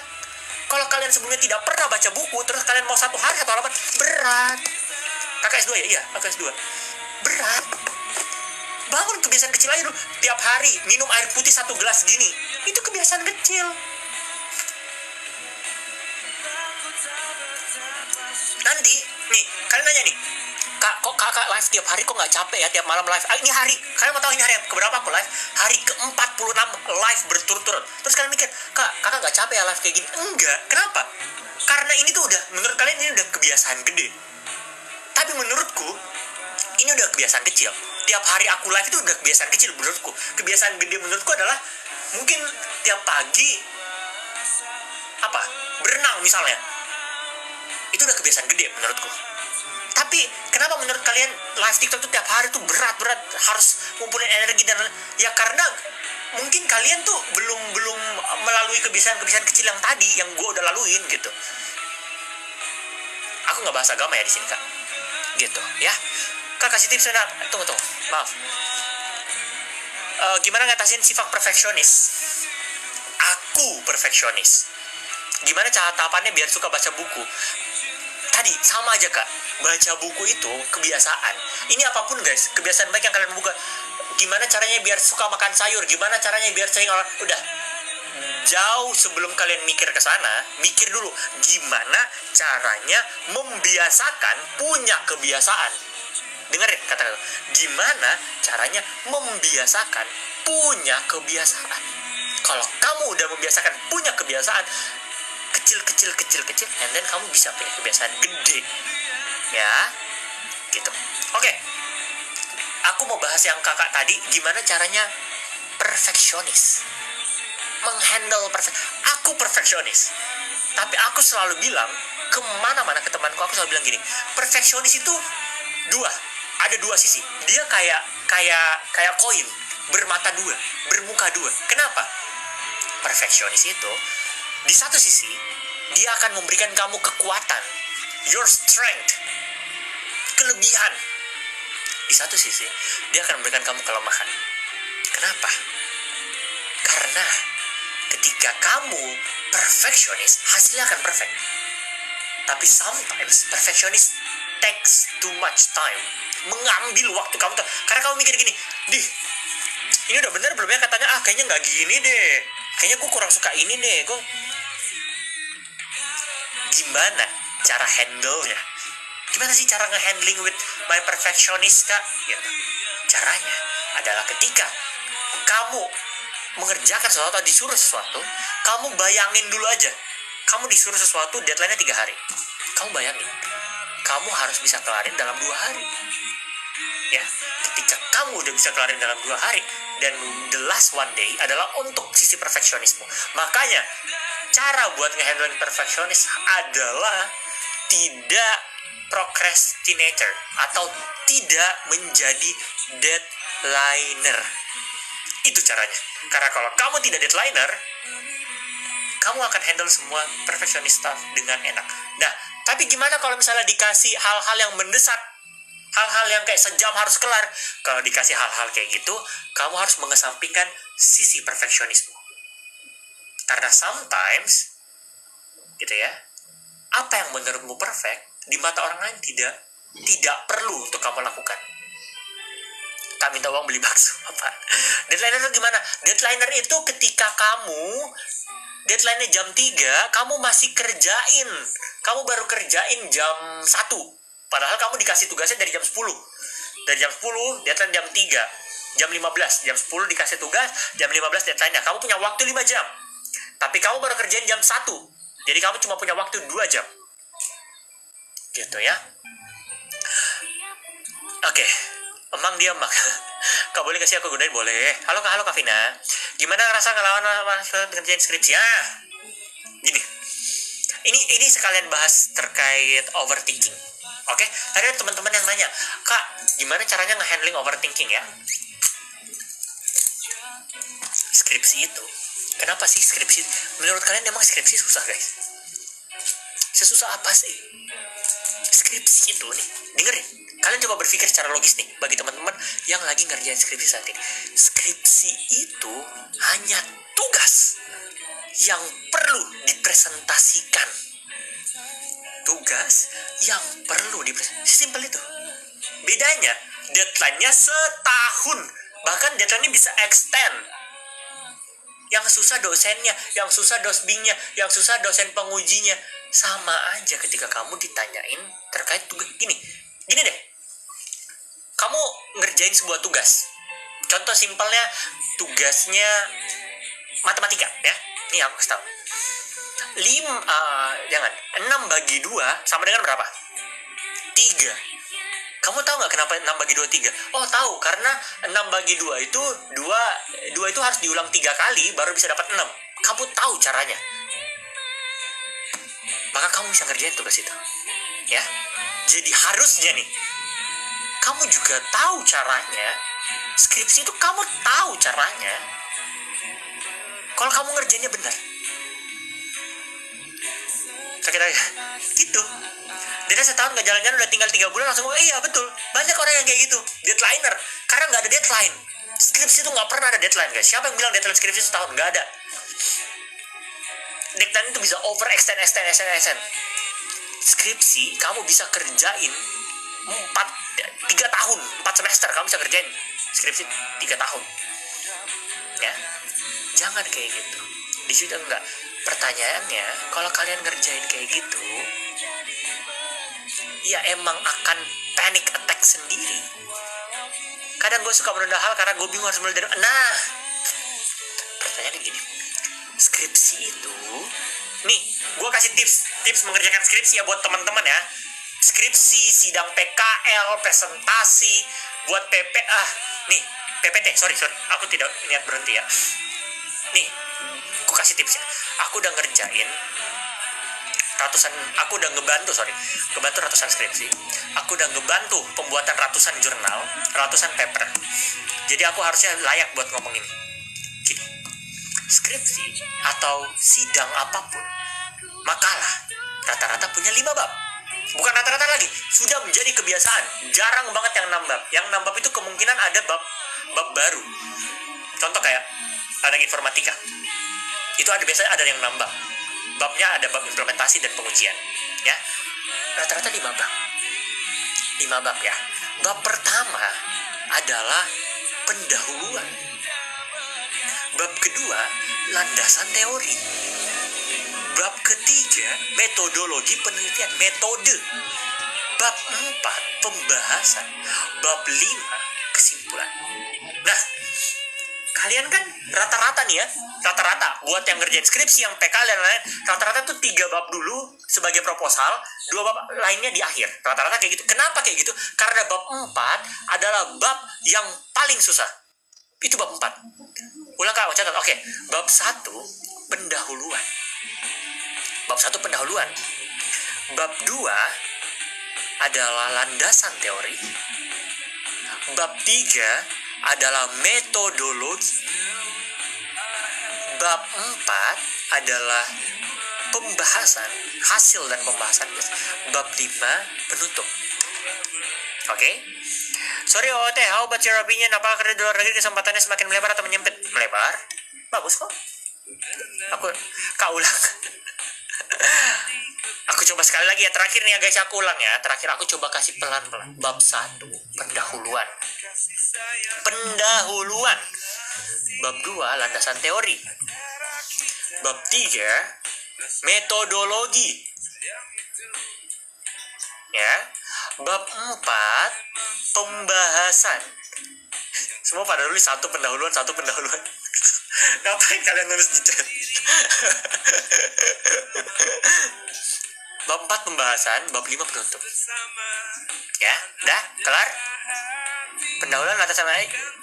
Kalau kalian sebelumnya tidak pernah baca buku, terus kalian mau 1 hari 1 halaman, berat. Kakak S2 ya? Iya, kakak S2. Berat. Bangun kebiasaan kecil aja dulu. Tiap hari minum air putih 1 gelas gini, itu kebiasaan kecil. Nanti, nih, kalian nanya nih, Kak, kok kakak live tiap hari, kok gak capek ya tiap malam live? Ini hari, kalian mau tahu ini hari keberapa aku live? Hari ke-46 live berturut-turut. Terus kalian mikir, kakak gak capek ya live kayak gini? Enggak, kenapa? Karena ini tuh udah, menurut kalian ini udah kebiasaan gede. Tapi menurutku, ini udah kebiasaan kecil. Tiap hari aku live itu udah kebiasaan kecil menurutku. Kebiasaan gede menurutku adalah, mungkin tiap pagi, berenang misalnya. Itu udah kebiasaan gede menurutku. Tapi kenapa menurut kalian live TikTok tuh tiap hari tuh berat, harus ngumpulin energi dan ya karena mungkin kalian tuh belum melalui kebiasaan kecil yang tadi yang gue udah laluin gitu. Aku nggak bahas agama ya di sini, Kak. Gitu ya. Kak kasih tips sebentar. Tunggu. Maaf. Gimana ngatasin sifat perfeksionis? Aku perfeksionis. Gimana cara tahapannya biar suka baca buku? Tadi sama aja, Kak. Baca buku itu kebiasaan. Ini apapun guys, kebiasaan baik yang kalian buka. Gimana caranya biar suka makan sayur? Gimana caranya biar sering udah jauh sebelum kalian mikir ke sana, mikir dulu gimana caranya membiasakan punya kebiasaan. Dengerin kata-kata. Gimana caranya membiasakan punya kebiasaan. Kalau kamu udah membiasakan punya kebiasaan kecil, and then kamu bisa punya kebiasaan gede. Ya, gitu. Oke. Aku mau bahas yang kakak tadi, gimana caranya perfeksionis. Menghandle aku perfeksionis. Tapi aku selalu bilang, kemana-mana ke temanku, aku selalu bilang gini, perfeksionis itu ada dua sisi. Dia kayak koin, bermata dua, bermuka dua. Kenapa? Perfeksionis itu, di satu sisi, dia akan memberikan kamu kekuatan, your strength, kelebihan. Di satu sisi, dia akan memberikan kamu kelemahan. Kenapa? Karena ketika kamu perfeksionis, hasilnya akan perfect. Tapi sometimes perfeksionis takes too much time, mengambil waktu kamu. Karena kamu mikir gini, ini udah bener belum ya katanya? Kayaknya nggak gini deh. Kayaknya gue kurang suka ini deh. Gimana cara handle-nya? Gimana sih cara nge-handling with my perfectionist, Kak? Gitu. Caranya adalah ketika kamu mengerjakan sesuatu atau disuruh sesuatu, kamu bayangin dulu aja. Kamu disuruh sesuatu, deadline-nya 3 hari. Kamu bayangin, kamu harus bisa kelarin dalam 2 hari. Ya, ketika kamu udah bisa kelarin dalam 2 hari, dan the last one day adalah untuk sisi perfeksionisme. Makanya, cara buat nge-handling perfeksionis adalah tidak procrastinator atau tidak menjadi deadliner. Itu caranya. Karena kalau kamu tidak deadliner, kamu akan handle semua perfectionist stuff dengan enak. Nah, tapi gimana kalau misalnya dikasih hal-hal yang mendesak? hal-hal yang kayak sejam harus kelar. Kalau dikasih hal-hal kayak gitu, kamu harus mengesampingkan sisi perfeksionisme. Karena sometimes gitu ya, apa yang menurutmu perfect di mata orang lain tidak perlu untuk kamu lakukan. Tak minta uang beli bakso apa? Deadliner itu gimana? Deadliner itu ketika deadline-nya jam 3, kamu masih kerjain. Kamu baru kerjain jam 1. Padahal kamu dikasih tugasnya dari jam 10. Dari jam 10, deadline jam 3. Jam 15, jam 10 dikasih tugas, jam 15 deadline-nya. Kamu punya waktu 5 jam. Tapi kamu baru kerjain jam 1. Jadi kamu cuma punya waktu 2 jam. Gitu ya. Oke. Emang dia mak. Kak boleh kasih aku gunain? Boleh. Halo Kak Vina. Gimana rasa ngelawan ngerjain skripsi? Ya. Gini. Ini sekalian bahas terkait overthinking. Oke? Tadi ada teman-teman yang nanya, "Kak, gimana caranya nge-handling overthinking ya?" Skripsi itu. Kenapa sih skripsi? Menurut kalian emang skripsi susah, guys? Sesusah apa sih? Skripsi itu nih, dengerin. Kalian coba berpikir secara logis nih, bagi teman-teman yang lagi ngerjain skripsi saat ini. Skripsi itu hanya tugas yang perlu dipresentasikan. Tugas yang perlu dipresentasikan. Simpel itu. Bedanya, deadline-nya setahun. Bahkan deadline-nya bisa extend. Yang susah dosennya, yang susah dosbingnya, yang susah dosen pengujinya. Sama aja ketika kamu ditanyain terkait tugas. Gini deh. Kamu ngerjain sebuah tugas. Contoh simpelnya, tugasnya matematika ya. Ini aku kasih tahu. 6 bagi 2 sama dengan berapa? 3. Kamu tahu nggak kenapa 6 bagi 2 3? Oh tahu, karena 6 bagi 2 itu 2 itu harus diulang 3 kali baru bisa dapat 6. Kamu tahu caranya. Maka kamu bisa ngerjain tugas itu. Ya. Jadi harusnya nih, kamu juga tahu caranya. Skripsi itu kamu tahu caranya. Kalau kamu ngerjainnya benar. Sakit aja. Gitu. Dia setahun gak jalan-jalan, udah tinggal 3 bulan langsung, iya betul. Banyak orang yang kayak gitu. Deadliner. Karena gak ada deadline. Skripsi itu gak pernah ada deadline, guys. Siapa yang bilang deadline skripsi setahun? Gak ada. Deadline itu bisa overextend. Skripsi, kamu bisa kerjain 3 tahun, 4 semester kamu bisa kerjain skripsi 3 tahun. Ya. Jangan kayak gitu. Di situ enggak. Pertanyaannya, kalau kalian ngerjain kayak gitu, ya emang akan panic attack sendiri. Kadang gue suka menunda hal karena gue bingung harus mulai dari. Nah, pertanyaannya gini. Skripsi itu, nih, gue kasih tips mengerjakan skripsi ya buat teman-teman ya. Skripsi, sidang PKL, presentasi, buat nih, PPT, sorry, aku tidak niat berhenti ya. Nih, aku kasih tips ya. Aku udah ngerjain aku udah ngebantu ratusan skripsi. Aku udah ngebantu pembuatan ratusan jurnal, ratusan paper. Jadi aku harusnya layak buat ngomong ini. Gini, skripsi atau sidang apapun, makalah rata-rata punya 5 bab. Bukan rata-rata lagi, sudah menjadi kebiasaan. Jarang banget yang 6 bab. Yang 6 bab itu kemungkinan ada bab baru. Contoh kayak ada informatika. Itu biasanya ada yang 6 bab. Babnya ada bab implementasi dan pengujian. Ya. Rata-rata 5 bab. 5 bab ya. Bab pertama adalah pendahuluan. Bab kedua, landasan teori. Bab ketiga, metodologi penelitian, metode. Bab 4, pembahasan. Bab 5, kesimpulan. Nah, kalian kan rata-rata nih ya, rata-rata buat yang ngerjain skripsi, yang PK dan lain-lain, rata-rata tuh 3 bab dulu sebagai proposal, 2 bab lainnya di akhir. Rata-rata kayak gitu. Kenapa kayak gitu? Karena bab 4 adalah bab yang paling susah. Itu bab 4. Ulang Kak, catat. Oke. Bab 1, pendahuluan. Bab 1 pendahuluan. Bab 2 adalah landasan teori. Bab 3 adalah metodologi. Bab 4 adalah pembahasan, hasil dan pembahasan. Bab 5 penutup. Oke. Sorry OOT, how about your opinion? Apakah kerja di luar negeri kesempatannya semakin melebar atau menyempit? Melebar. Bagus kok. Kau ulang. Aku coba sekali lagi ya, terakhir nih ya guys, aku ulang ya. Terakhir aku coba kasih pelan-pelan. Bab 1, pendahuluan. Bab 2, landasan teori. Bab 3, metodologi. Ya. Bab 4, pembahasan. Semua pada nulis satu pendahuluan. Ngapain kalian nulis di chat? Bab 4 pembahasan, bab 5 penutup. Ya, udah, kelar. Pendahuluan atas sama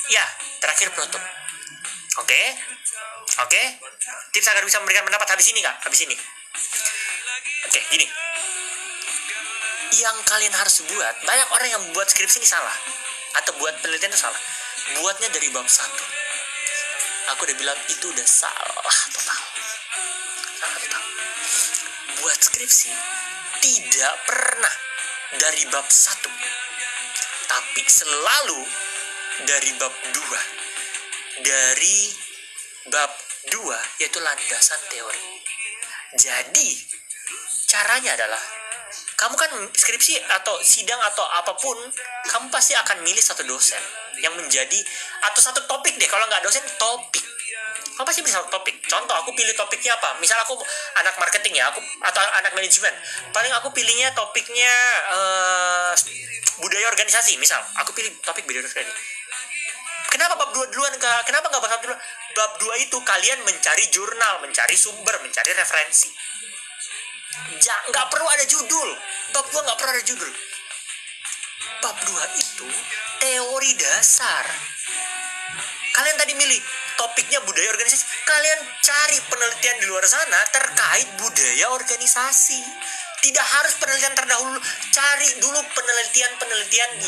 ya, terakhir penutup. Oke. Tips agar bisa memberikan pendapat habis ini, Kak. Oke, gini. Yang kalian harus buat, banyak orang yang buat skripsi ini salah, atau buat penelitian itu salah. Buatnya dari bab 1. Aku udah bilang itu udah salah total. Buat skripsi tidak pernah dari bab 1, tapi selalu dari bab 2. Dari bab 2 yaitu landasan teori. Jadi caranya adalah kamu kan skripsi atau sidang atau apapun, kamu pasti akan milih satu dosen yang menjadi, atau satu topik deh. Kalau nggak dosen, topik. Kamu pasti pilih satu topik. Contoh, aku pilih topiknya apa? Misal aku anak marketing ya, atau anak manajemen. Paling aku pilihnya topiknya budaya organisasi. Misal, aku pilih topik budaya organisasi. Kenapa bab 2 duluan? Kenapa nggak bab 1 duluan? Bab 2 itu kalian mencari jurnal, mencari sumber, mencari referensi. Nggak perlu ada judul. Bab 2 nggak perlu ada judul. Bab 2 itu teori dasar. Kalian tadi milih topiknya budaya organisasi, kalian cari penelitian di luar sana terkait budaya organisasi. Tidak harus penelitian terdahulu, cari dulu penelitian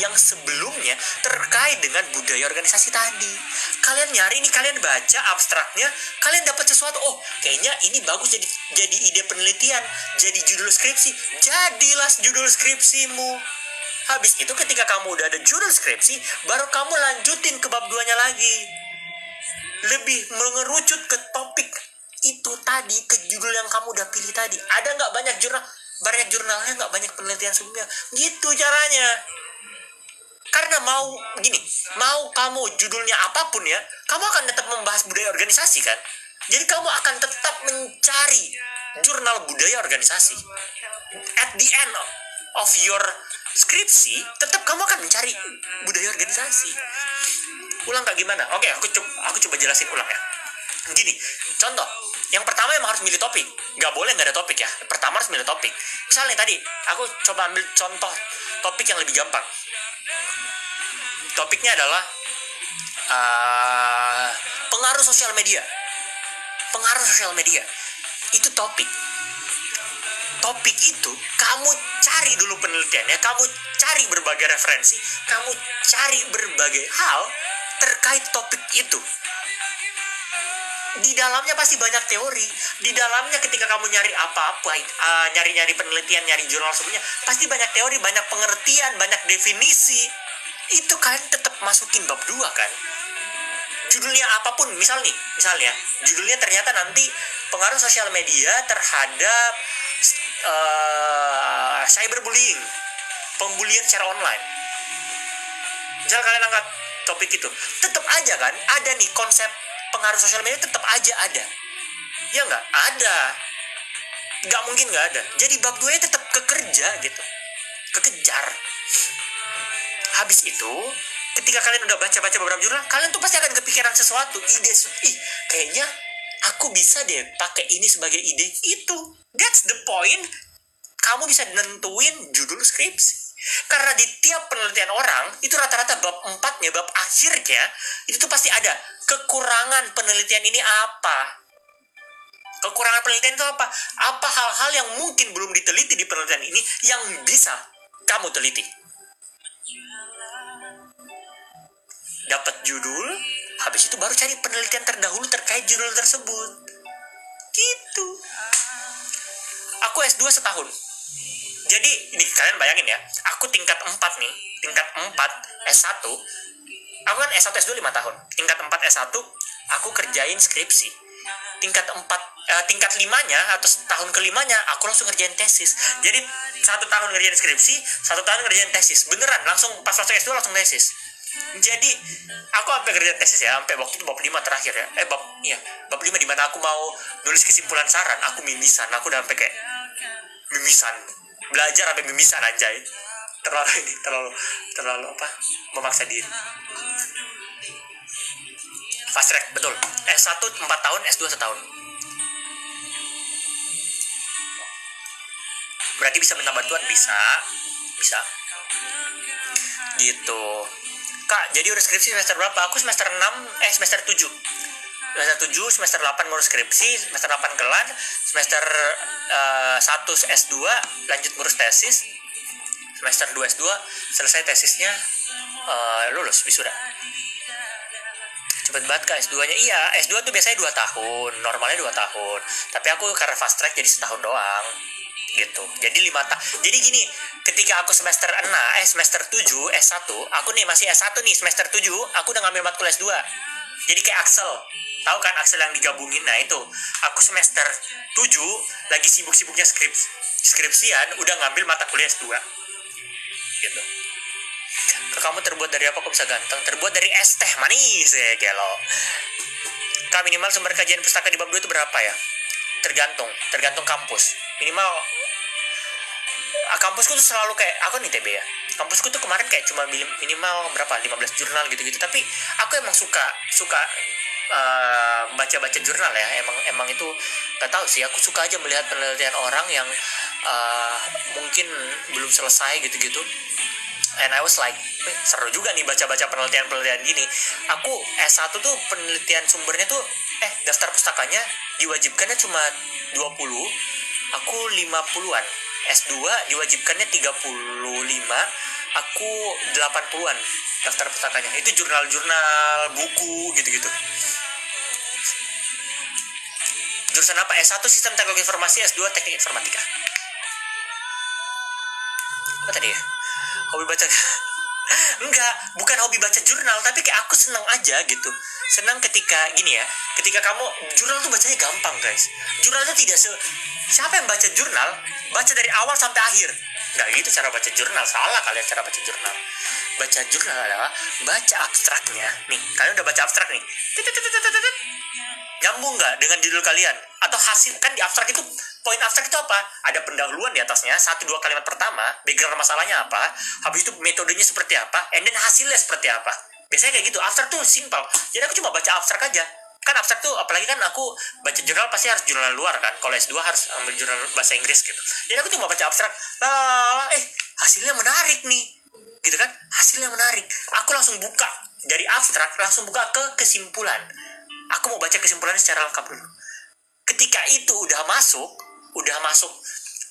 yang sebelumnya terkait dengan budaya organisasi tadi. Kalian nyari ini, kalian baca abstraknya, kalian dapat sesuatu. Oh, kayaknya ini bagus jadi ide penelitian, jadi judul skripsi. Jadilah judul skripsimu. Habis itu ketika kamu udah ada judul skripsi, baru kamu lanjutin ke bab 2-nya lagi. Lebih mengerucut ke topik itu tadi, ke judul yang kamu udah pilih tadi. Ada nggak banyak jurnalnya, nggak banyak penelitian sebelumnya. Gitu caranya. Karena mau kamu judulnya apapun ya, kamu akan tetap membahas budaya organisasi kan. Jadi kamu akan tetap mencari jurnal budaya organisasi. At the end of your skripsi, tetap kamu akan mencari budaya organisasi. Ulang gak gimana? Oke, aku coba jelasin ulang ya. Gini, contoh. Yang pertama emang harus milih topik. Gak boleh gak ada topik ya. Pertama harus milih topik. Misalnya tadi, aku coba ambil contoh topik yang lebih gampang. Topiknya adalah pengaruh sosial media. Itu topik. Topik itu kamu cari dulu penelitiannya, kamu cari berbagai referensi, kamu cari berbagai hal terkait topik itu. Di dalamnya pasti banyak teori. Di dalamnya ketika kamu nyari apa-apa, nyari penelitian, nyari jurnal sebelumnya, pasti banyak teori, banyak pengertian, banyak definisi. Itu kalian tetap masukin bab 2 kan. Judulnya apapun, misalnya judulnya ternyata nanti pengaruh sosial media terhadap cyberbullying, pembulian secara online. Misal kalian angkat topik itu, tetap aja kan ada nih konsep pengaruh sosial media, tetap aja ada. Ya nggak ada, nggak mungkin nggak ada. Jadi bab 2 tetap kekejar. Habis itu ketika kalian udah baca beberapa jurnal, kalian tuh pasti akan kepikiran sesuatu, ide, kayaknya aku bisa deh pakai ini sebagai ide. That's the point. Kamu bisa nentuin judul skripsi. Karena di tiap penelitian orang, itu rata-rata bab 4-nya, bab akhirnya, itu tuh pasti ada kekurangan penelitian ini apa. Kekurangan penelitian itu apa? Apa hal-hal yang mungkin belum diteliti di penelitian ini yang bisa kamu teliti. Dapat judul, habis itu baru cari penelitian terdahulu terkait judul tersebut. Gitu. Aku S2 setahun. Jadi ini kalian bayangin ya, aku tingkat 4 nih, tingkat 4 S1. Aku kan S1 S2 5 tahun. Tingkat 4 S1 aku kerjain skripsi. Tingkat 5-nya atau tahun kelimanya aku langsung ngerjain tesis. Jadi 1 tahun ngerjain skripsi, 1 tahun ngerjain tesis. Beneran, langsung pas masuk S2 langsung tesis. Jadi aku sampai kerja tesis ya, sampai waktu itu bab 5 terakhir ya. Bab 5 di mana aku mau nulis kesimpulan saran, aku mimisan. Aku udah sampai kayak mimisan. Belajar sampai mimisan anjay. Terlalu apa? Memaksa diri. Fast track, betul. S1 4 tahun, S2 1 tahun. Berarti bisa minta bantuan? Bisa. Gitu. Kak, jadi udah skripsi semester berapa? Aku semester 7. Semester 8 ngurus skripsi, semester 8 kelar, semester 1 S2 lanjut ngurus tesis, semester 2 S2 selesai tesisnya, lulus wisuda. Cepet banget Kak S2-nya. Iya, S2 tuh biasanya 2 tahun, normalnya 2 tahun. Tapi aku karena fast track jadi 1 tahun doang. Gitu. Jadi 5 tahun. Jadi gini, ketika aku semester 7 S1, aku nih masih S1 nih, semester 7, aku udah ngambil matkul S2. Jadi kayak Axel. Tahu kan Axel yang digabungin? Nah itu, aku semester 7 lagi sibuk-sibuknya skripsian, udah ngambil mata kuliah S2. Gitu. Kamu terbuat dari apa kok bisa ganteng? Terbuat dari es teh manis ya, gelo. Kak, minimal sumber kajian pustaka di bab 2 itu berapa ya? Tergantung kampus. Minimal kampusku tuh selalu kayak, aku nih TB ya, kampusku tuh kemarin kayak cuma minimal berapa, 15 jurnal gitu-gitu. Tapi aku emang suka baca-baca jurnal ya. Emang itu gak tahu sih, aku suka aja melihat penelitian orang yang mungkin belum selesai gitu-gitu. And I was like, seru juga nih baca-baca penelitian gini. Aku S1 tuh penelitian sumbernya tuh daftar pustakanya diwajibkannya cuma 20, aku 50-an. S2 diwajibkannya 35, aku 80-an daftar pustakanya. Itu jurnal-jurnal, buku gitu-gitu. Jurusan apa? S1 Sistem Teknologi Informasi, S2 Teknik Informatika. Apa tadi ya? Hobi baca. Enggak, bukan hobi baca jurnal, tapi kayak aku seneng aja gitu. Senang ketika gini ya, ketika kamu jurnal tuh bacanya gampang guys. Jurnal tuh tidak siapa yang baca jurnal baca dari awal sampai akhir. Enggak gitu cara baca jurnal, salah kalian cara baca jurnal. Baca jurnal adalah baca abstraknya. Nih, kalian udah baca abstrak nih. Nyambung nggak dengan judul kalian? Atau hasil, kan di abstrak itu, poin abstrak itu apa? Ada pendahuluan di atasnya, 1-2 kalimat pertama, background masalahnya apa, habis itu metodenya seperti apa, and then hasilnya seperti apa. Biasanya kayak gitu, abstrak tuh simple. Jadi aku cuma baca abstrak aja. Kan abstrak tuh, apalagi kan aku baca jurnal pasti harus jurnal luar kan. Kalau S2 harus ambil jurnal bahasa Inggris gitu. Jadi aku cuma baca abstrak, hasilnya menarik nih. Gitu kan, hasilnya menarik. Aku langsung buka, dari abstrak langsung buka ke kesimpulan. Aku mau baca kesimpulannya secara lengkap dulu. Ketika itu udah masuk,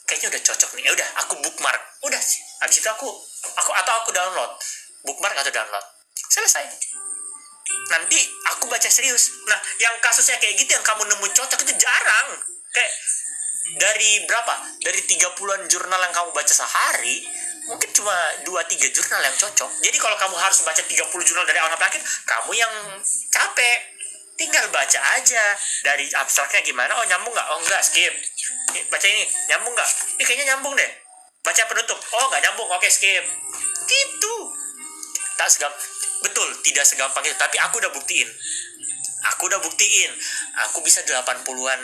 kayaknya udah cocok nih. Ya udah, aku bookmark. Udah sih. Habis itu aku download. Bookmark atau download. Selesai. Nanti aku baca serius. Nah, yang kasusnya kayak gitu yang kamu nemu cocok itu jarang. Kayak dari berapa? Dari 30-an jurnal yang kamu baca sehari, mungkin cuma 2-3 jurnal yang cocok. Jadi kalau kamu harus baca 30 jurnal dari awal sampai akhir, kamu yang capek. Tinggal baca aja dari abstraknya gimana. Oh nyambung nggak? Oh enggak, skip. Baca ini nyambung nggak? Ini kayaknya nyambung deh. Baca penutup. Oh nggak nyambung, oke skip. Gitu. Betul, tidak segampang itu. Tapi aku udah buktiin. Aku bisa 80-an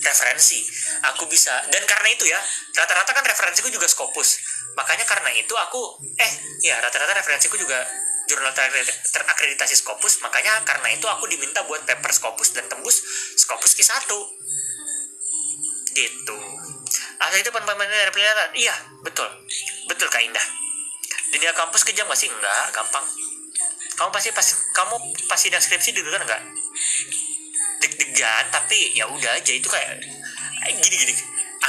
referensi. Aku bisa. Dan karena itu ya, rata-rata kan referensiku juga Scopus. Makanya karena itu aku rata-rata referensiku juga jurnal terakreditasi Scopus. Makanya karena itu aku diminta buat paper Scopus dan tembus Scopus Q1 gitu. Asal itu penelitian dari penelitian. Iya, betul Kak Indah. Dunia kampus kejam gak sih? Enggak, gampang. Kamu pasti deskripsi dulu kan enggak? Deg-degan, tapi ya udah aja. Itu kayak gini.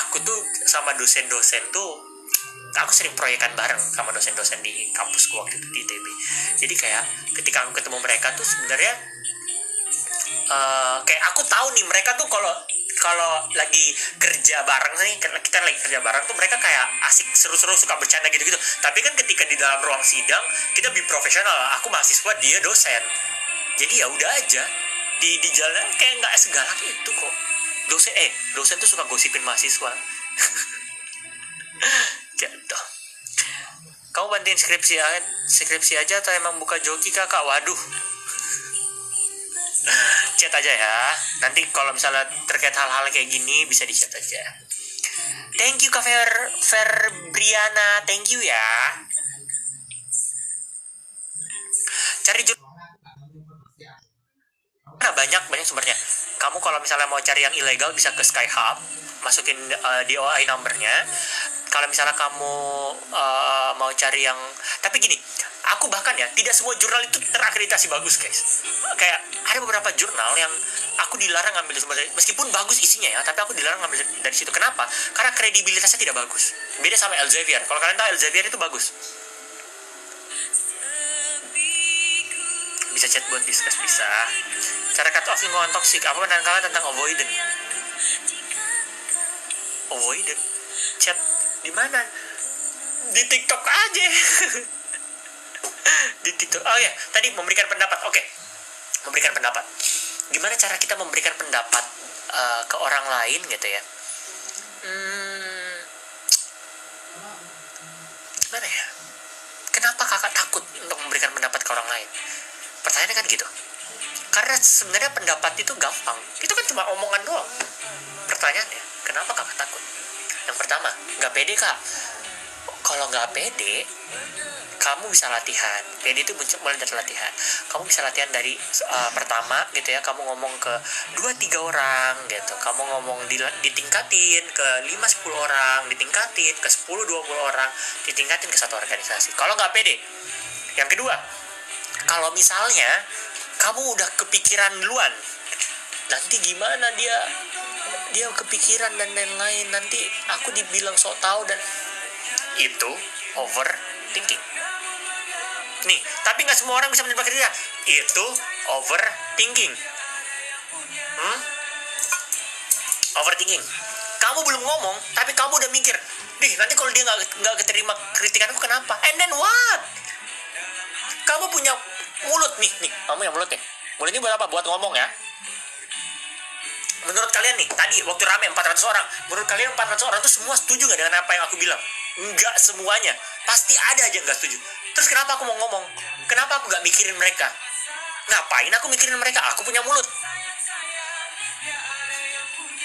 Aku tuh sama dosen-dosen tuh, aku sering proyekan bareng sama dosen-dosen di kampusku waktu itu di ITB. Jadi kayak ketika aku ketemu mereka tuh sebenarnya kayak aku tahu nih mereka tuh kalau kalau lagi kerja bareng nih, kita lagi kerja bareng tuh mereka kayak asik seru-seru suka bercanda gitu-gitu. Tapi kan ketika di dalam ruang sidang kita be profesional. Aku mahasiswa, dia dosen. Jadi ya udah aja di jalan kayak nggak segalak itu kok. Dosen tuh suka gosipin mahasiswa. Gitu. Kamu bantuin skripsi aja atau emang buka joki kakak? Waduh. Chat aja ya. Nanti kalau misalnya terkait hal-hal kayak gini bisa di chat aja. Thank you Kak Ferbriana, thank you ya. Cari banyak sumbernya. Kamu kalau misalnya mau cari yang ilegal bisa ke Skyhub, masukin DOI numbernya. Kalau misalnya kamu mau cari yang, tapi gini, aku bahkan ya tidak semua jurnal itu terakreditasi bagus guys. Kayak ada beberapa jurnal yang aku dilarang ngambil sumber dari, meskipun bagus isinya ya, tapi aku dilarang ngambil dari situ. Kenapa? Karena kredibilitasnya tidak bagus. Beda sama Elsevier. Kalau kalian tahu Elsevier itu bagus. Bisa chat buat discuss, bisa. Cara cut off lingkungan toksik. Apa pandangan kalian tentang avoidant? Avoidant? Chat di mana? Di TikTok aja. Di TikTok. Oh ya, tadi memberikan pendapat. Oke. Memberikan pendapat. Gimana cara kita memberikan pendapat ke orang lain gitu ya? Gimana ya? Kenapa kakak takut untuk memberikan pendapat ke orang lain? Pertanyaannya kan gitu. Karena sebenarnya pendapat itu gampang. Itu kan cuma omongan doang. Pertanyaannya, kenapa kakak takut? Yang pertama, nggak pede kak. Kalau nggak pede, kamu bisa latihan. Pede itu mulai dari latihan. Kamu bisa latihan dari pertama gitu ya. Kamu ngomong ke 2-3 orang gitu. Kamu ngomong ditingkatin ke 5-10 orang, ditingkatin ke 10-20 orang, ditingkatin ke satu organisasi. Kalau nggak pede. Yang kedua, kalau misalnya kamu udah kepikiran duluan, nanti gimana dia kepikiran dan lain-lain, nanti aku dibilang sok tahu, dan itu overthinking. Nih, tapi nggak semua orang bisa menebak dia. Itu overthinking. Overthinking. Kamu belum ngomong, tapi kamu udah mikir, nanti kalau dia nggak keterima kritikan aku kenapa? And then what? Kamu punya mulut nih, kamu yang mulut nih. Mulut ini buat apa? Buat ngomong ya. Menurut kalian nih, tadi waktu rame 400 orang, menurut kalian 400 orang tuh semua setuju gak dengan apa yang aku bilang? Enggak semuanya. Pasti ada aja yang gak setuju. Terus kenapa aku mau ngomong? Kenapa aku gak mikirin mereka? Ngapain aku mikirin mereka? Aku punya mulut.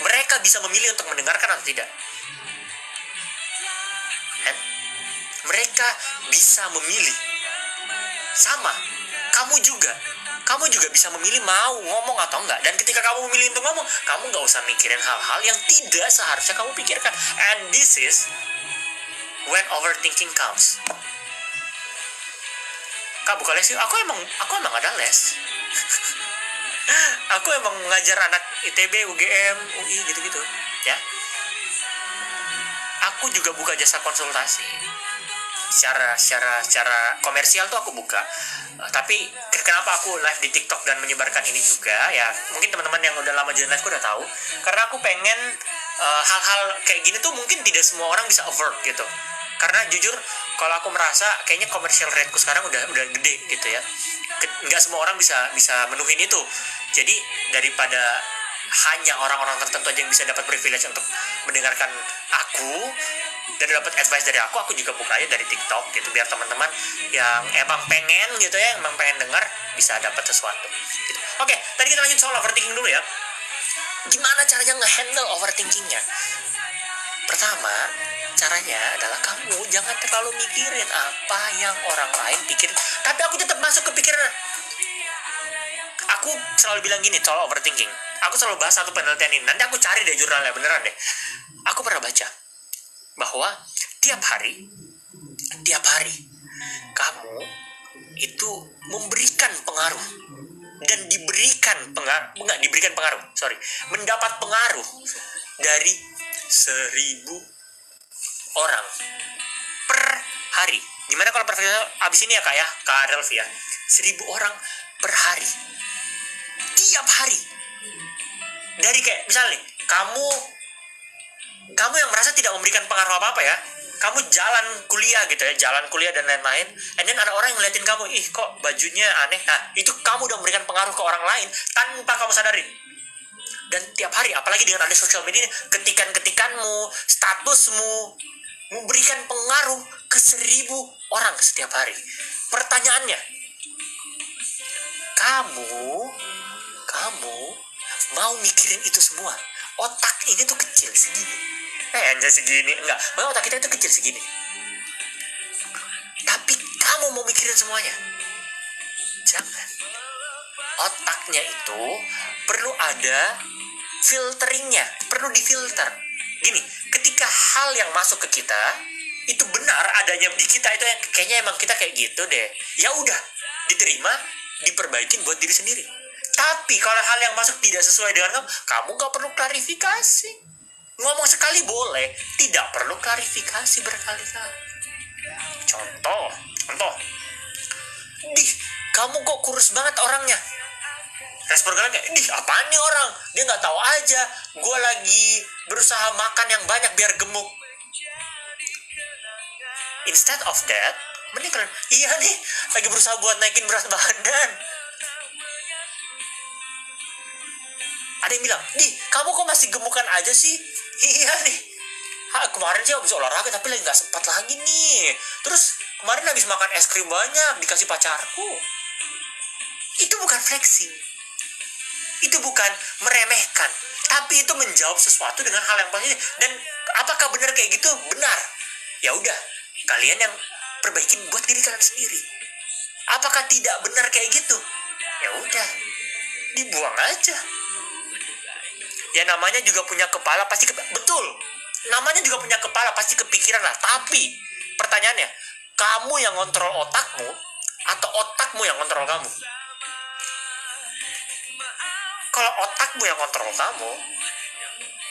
Mereka bisa memilih untuk mendengarkan atau tidak. Mereka bisa memilih. Sama, kamu juga bisa memilih mau ngomong atau enggak. Dan ketika kamu memilih untuk ngomong, kamu gak usah mikirin hal-hal yang tidak seharusnya kamu pikirkan. And this is when overthinking comes. Kak, buka les yuk. Aku emang ada les. Aku emang ngajar anak ITB, UGM, UI gitu-gitu ya. Aku juga buka jasa konsultasi. Secara komersial tuh aku buka. Tapi kenapa aku live di TikTok dan menyebarkan ini juga ya, mungkin teman-teman yang udah lama jalan live udah tahu, karena aku pengen hal-hal kayak gini tuh mungkin tidak semua orang bisa afford gitu. Karena jujur kalau aku merasa kayaknya komersial rateku sekarang udah gede gitu ya. Nggak semua orang bisa menuhin itu. Jadi daripada hanya orang-orang tertentu aja yang bisa dapat privilege untuk mendengarkan aku dan dapat advice dari aku juga buka aja dari TikTok gitu, biar teman-teman yang emang pengen gitu ya, emang pengen dengar bisa dapat sesuatu gitu. Oke, tadi kita lanjut soal overthinking dulu ya. Gimana caranya nge-handle overthinkingnya? Pertama, caranya adalah kamu jangan terlalu mikirin apa yang orang lain pikirin, tapi aku tetap masuk ke pikiran. Aku selalu bilang gini soal overthinking. Aku selalu bahas satu penelitian ini. Nanti aku cari deh jurnalnya, beneran deh. Aku pernah baca bahwa tiap hari kamu itu memberikan pengaruh dan mendapat pengaruh dari 1.000 orang per hari. Gimana kalau perfilnya abis ini ya kak ya, Kak Adelvi ya, 1.000 orang per hari, tiap hari. Dari kayak misalnya nih, kamu yang merasa tidak memberikan pengaruh apa-apa ya, kamu jalan kuliah gitu ya, jalan kuliah dan lain-lain, and then ada orang yang ngeliatin kamu, ih kok bajunya aneh, nah itu kamu udah memberikan pengaruh ke orang lain tanpa kamu sadari. Dan tiap hari, apalagi dengan ada sosial media, ketikan-ketikanmu, statusmu memberikan pengaruh ke 1.000 orang setiap hari. Pertanyaannya, kamu mau mikirin itu semua? Otak ini tuh kecil segini, hanya segini, enggak, otak kita itu kecil segini, tapi kamu mau mikirin semuanya? Jangan. Otaknya itu perlu ada filteringnya, perlu difilter. Gini, ketika hal yang masuk ke kita itu benar adanya di kita, itu yang kayaknya emang kita kayak gitu deh, ya udah diterima, diperbaikin buat diri sendiri. Tapi kalau hal yang masuk tidak sesuai dengan kamu gak perlu klarifikasi. Ngomong sekali boleh, tidak perlu klarifikasi berkali-kali. Contoh, dih, kamu kok kurus banget orangnya. Respon kalian kayak, dih apaan nih orang, dia gak tahu aja gue lagi berusaha makan yang banyak biar gemuk. Instead of that, mending kalian, iya nih lagi berusaha buat naikin berat badan. Ada yang bilang, dih kamu kok masih gemukan aja sih? Iya nih, kemarin sih habis olahraga tapi lagi gak sempat lagi nih. Terus kemarin habis makan es krim banyak dikasih pacarku. Itu bukan flexing, itu bukan meremehkan, tapi itu menjawab sesuatu dengan hal yang positif. Dan apakah benar kayak gitu? Benar. Ya udah, kalian yang perbaikin buat diri kalian sendiri. Apakah tidak benar kayak gitu? Ya udah, dibuang aja. Ya namanya juga punya kepala pasti betul. Namanya juga punya kepala pasti kepikiran lah. Tapi pertanyaannya, kamu yang kontrol otakmu atau otakmu yang kontrol kamu? Kalau otakmu yang kontrol kamu,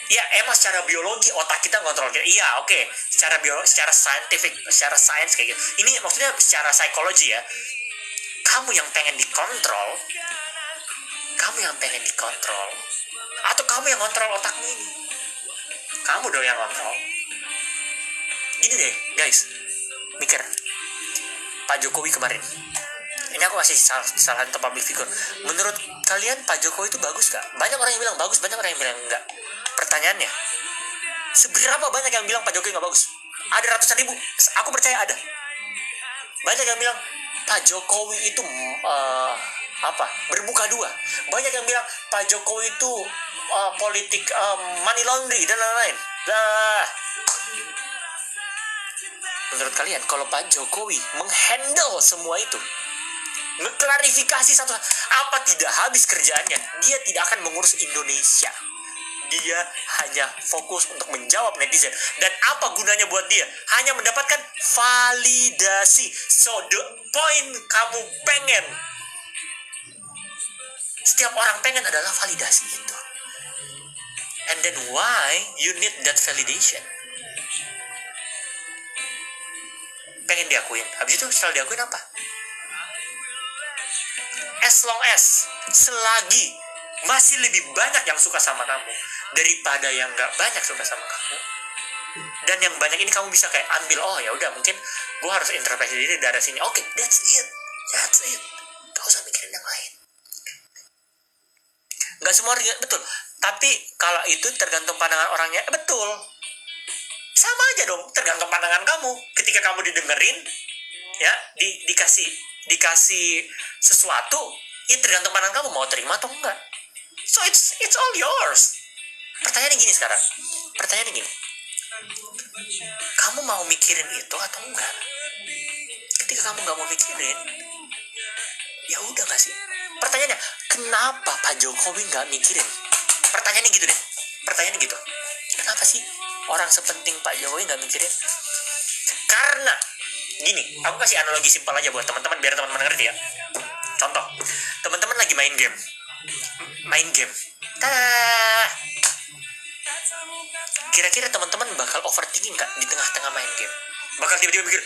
ya emang secara biologi otak kita kontrol kita. Iya, oke. Secara biologi, secara scientific, secara sains kayak gitu. Ini maksudnya secara psikologi ya. Kamu yang pengen dikontrol, atau kamu yang kontrol otakmu ini? Kamu dong yang kontrol. Gini deh guys, mikir Pak Jokowi kemarin. Ini aku kasih salah satu public figure. Menurut kalian Pak Jokowi itu bagus gak? Banyak orang yang bilang bagus, banyak orang yang bilang enggak. Pertanyaannya, seberapa banyak yang bilang Pak Jokowi gak bagus? Ada ratusan ribu, aku percaya ada. Banyak yang bilang Pak Jokowi itu bermuka dua. Banyak yang bilang Pak Jokowi itu politik money laundry dan lain-lain. Menurut kalian kalau Pak Jokowi menghandle semua itu, ngeklarifikasi satu, apa tidak habis kerjaannya? Dia tidak akan mengurus Indonesia. Dia hanya fokus untuk menjawab netizen. Dan apa gunanya buat dia? Hanya mendapatkan validasi. So the point kamu pengen, setiap orang pengen adalah validasi itu. And then why you need that validation? Pengen diakuin. Habis itu setelah diakuin apa? As long as, selagi masih lebih banyak yang suka sama kamu daripada yang gak banyak suka sama kamu, dan yang banyak ini kamu bisa kayak ambil, oh ya udah mungkin gue harus introspeksi diri dari sini. Oke, that's it. Gak usah mikirin yang lain. Gak semua orang betul, tapi kalau itu tergantung pandangan orangnya, betul. Sama aja dong, tergantung pandangan kamu. Ketika kamu didengerin, ya dikasih sesuatu, ya tergantung pandangan kamu mau terima atau enggak. So it's all yours. Pertanyaannya gini sekarang. Kamu mau mikirin itu atau enggak? Ketika kamu nggak mau mikirin, ya udah nggak sih? Pertanyaannya, kenapa Pak Jokowi nggak mikirin? Pertanyaannya gitu deh. Kenapa sih orang sepenting Pak Jokowi nggak mikirin? Karena gini, aku kasih analogi simpel aja buat teman-teman biar teman-teman ngerti ya. Contoh, teman-teman lagi main game. Kira-kira teman-teman bakal overthinking nggak di tengah-tengah main game? Bakal tiba-tiba mikir,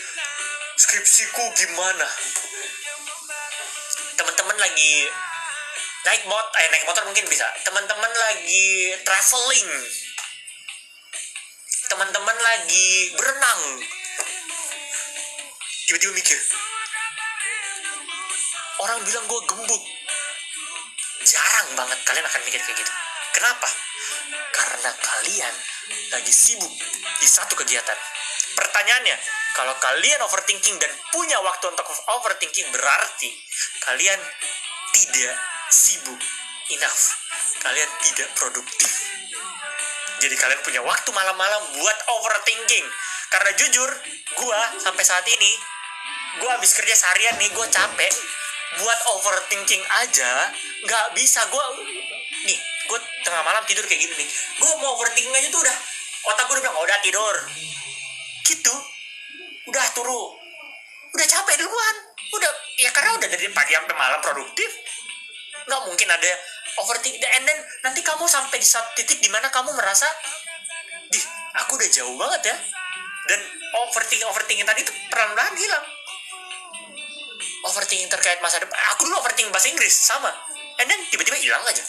skripsiku gimana? Teman-teman lagi naik motor mungkin bisa. Teman-teman lagi traveling, teman-teman lagi berenang, tiba-tiba mikir, orang bilang gue gembut. Jarang banget kalian akan mikir kayak gitu. Kenapa? Karena kalian lagi sibuk di satu kegiatan. Pertanyaannya, kalau kalian overthinking dan punya waktu untuk overthinking, berarti kalian tidak sibuk enough. Kalian tidak produktif. Jadi kalian punya waktu malam-malam buat overthinking. Karena jujur, gue sampai saat ini, gue habis kerja seharian nih, gue capek. Buat overthinking aja nggak bisa. Gue tengah malam tidur kayak gini nih, gue mau overthinking aja tuh udah, otak gue udah bilang, udah tidur gitu, udah udah capek duluan, udah ya, karena udah dari pagi sampai malam produktif. Nggak mungkin ada overthinking, and then nanti kamu sampai di satu titik dimana kamu merasa, aku udah jauh banget ya, dan overthinking tadi tuh perlahan-lahan hilang. Overthinking terkait masa depan, aku dulu overthinking bahasa Inggris sama, and then tiba-tiba hilang aja.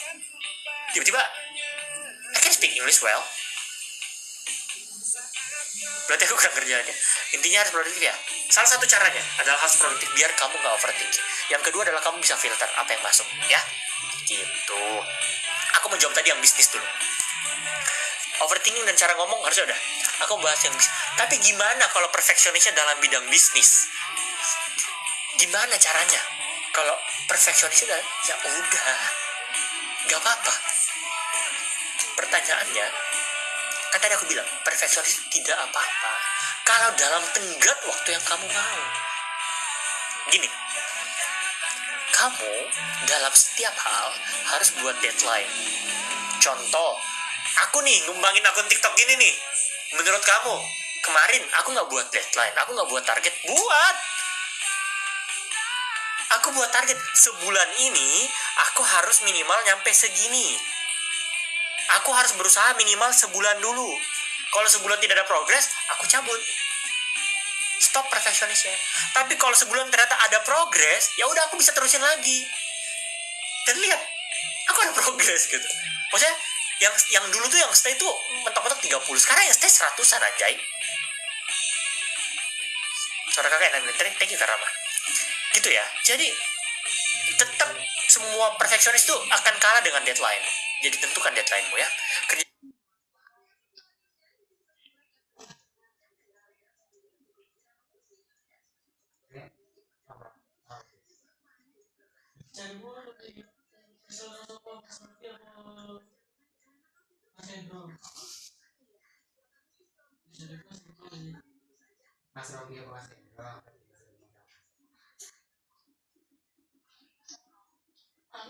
Tiba-tiba I can speak English well. Berarti aku kurang kerjaannya. Intinya harus produktif ya. Salah satu caranya adalah harus produktif biar kamu gak overthinking. Yang kedua adalah kamu bisa filter apa yang masuk ya. Gitu. Aku mau jawab tadi yang bisnis dulu. Overthinking dan cara ngomong harusnya udah. Aku bahas yang bisnis. Tapi gimana kalau perfeksionisnya dalam bidang bisnis? Gimana caranya? Kalau perfeksionisnya ya udah, gak apa-apa. Pertanyaannya, kan tadi aku bilang perfeksionis tidak apa-apa kalau dalam tenggat waktu yang kamu mau. Gini, kamu dalam setiap hal harus buat deadline. Contoh, aku nih ngembangin akun TikTok gini nih. Menurut kamu, kemarin aku gak buat deadline, aku gak buat target. Aku buat target, sebulan ini aku harus minimal nyampe segini. Aku harus berusaha minimal sebulan dulu. Kalau sebulan tidak ada progres, aku cabut. Stop perfeksionisnya. Tapi kalau sebulan ternyata ada progres, ya udah aku bisa terusin lagi. Dan lihat, aku ada progres gitu. Maksudnya yang dulu tuh yang stay tuh mentok-mentok 30, sekarang yang stay 100-an anjay. Suara kakak enak, thank you Karama. Gitu ya. Jadi tetap semua perfeksionis tuh akan kalah dengan deadline. Jadi tentukan deadline-mu ya. Kerja Mas Rocky apa Mas Hendro?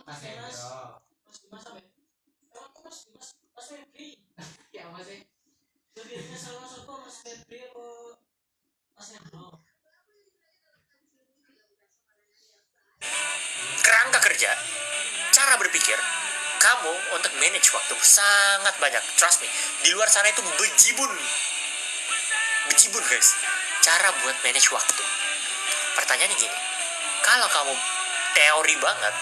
Mas Hendro. Mas Febri. Ya Mas sih. Lebihnya sama Mas Febri apa Mas Hendro? kerangka kerja, cara berpikir kamu untuk manage waktu sangat banyak. Trust me, di luar sana itu bejibun guys, cara buat manage waktu. Pertanyaannya gini, kalau kamu teori banget,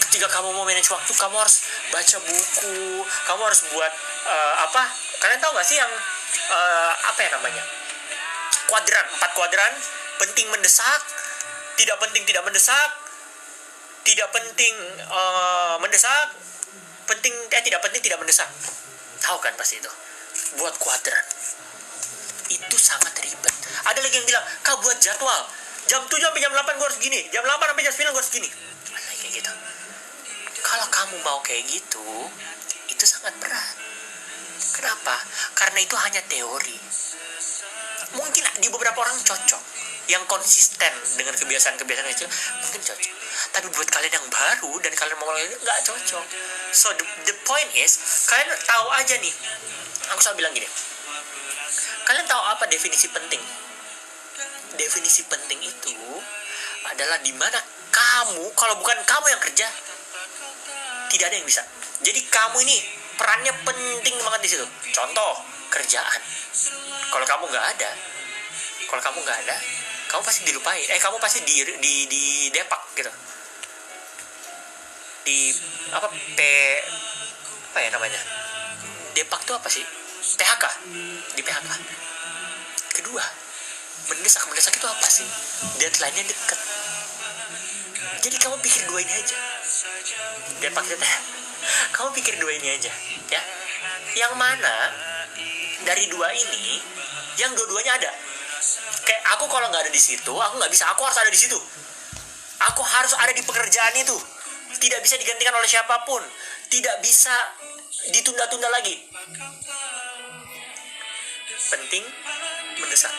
ketika kamu mau manage waktu, kamu harus baca buku, kamu harus buat kalian tahu gak sih yang apa ya namanya, kuadran, 4 kuadran, penting mendesak, tidak penting tidak mendesak, tidak penting mendesak, tidak penting tidak mendesak. Tahu kan pasti itu. Buat kuadran itu sangat ribet. Ada lagi yang bilang, kau buat jadwal, jam 7 sampai jam 8 gue harus gini, jam 8 sampai jam 9 gue harus gini. Kayak gitu. Kalau kamu mau kayak gitu, itu sangat berat. Kenapa? Karena itu hanya teori. Mungkin di beberapa orang cocok, yang konsisten dengan kebiasaan-kebiasaan itu mungkin cocok. Tapi buat kalian yang baru dan kalian mau mulai, nggak cocok. So the point is, kalian tahu aja nih. Aku selalu bilang gini, kalian tahu apa definisi penting? Definisi penting itu adalah dimana kamu, kalau bukan kamu yang kerja, tidak ada yang bisa. Jadi kamu ini perannya penting banget di situ. Contoh, kerjaan. Kalau kamu nggak ada, kamu pasti dilupain. Kamu pasti di depak gitu. di apa apa ya namanya, depak tuh apa sih, PHK, di PHK. Kedua, mendesak itu apa sih, deadline-nya deket. Jadi kamu pikir dua ini aja, depak itu kamu pikir dua ini aja ya, yang mana dari dua ini yang dua-duanya ada. Kayak aku kalau nggak ada di situ, aku nggak bisa, aku harus ada di situ, aku harus ada di pekerjaan itu, tidak bisa digantikan oleh siapapun, tidak bisa ditunda-tunda lagi. Penting, mendesak,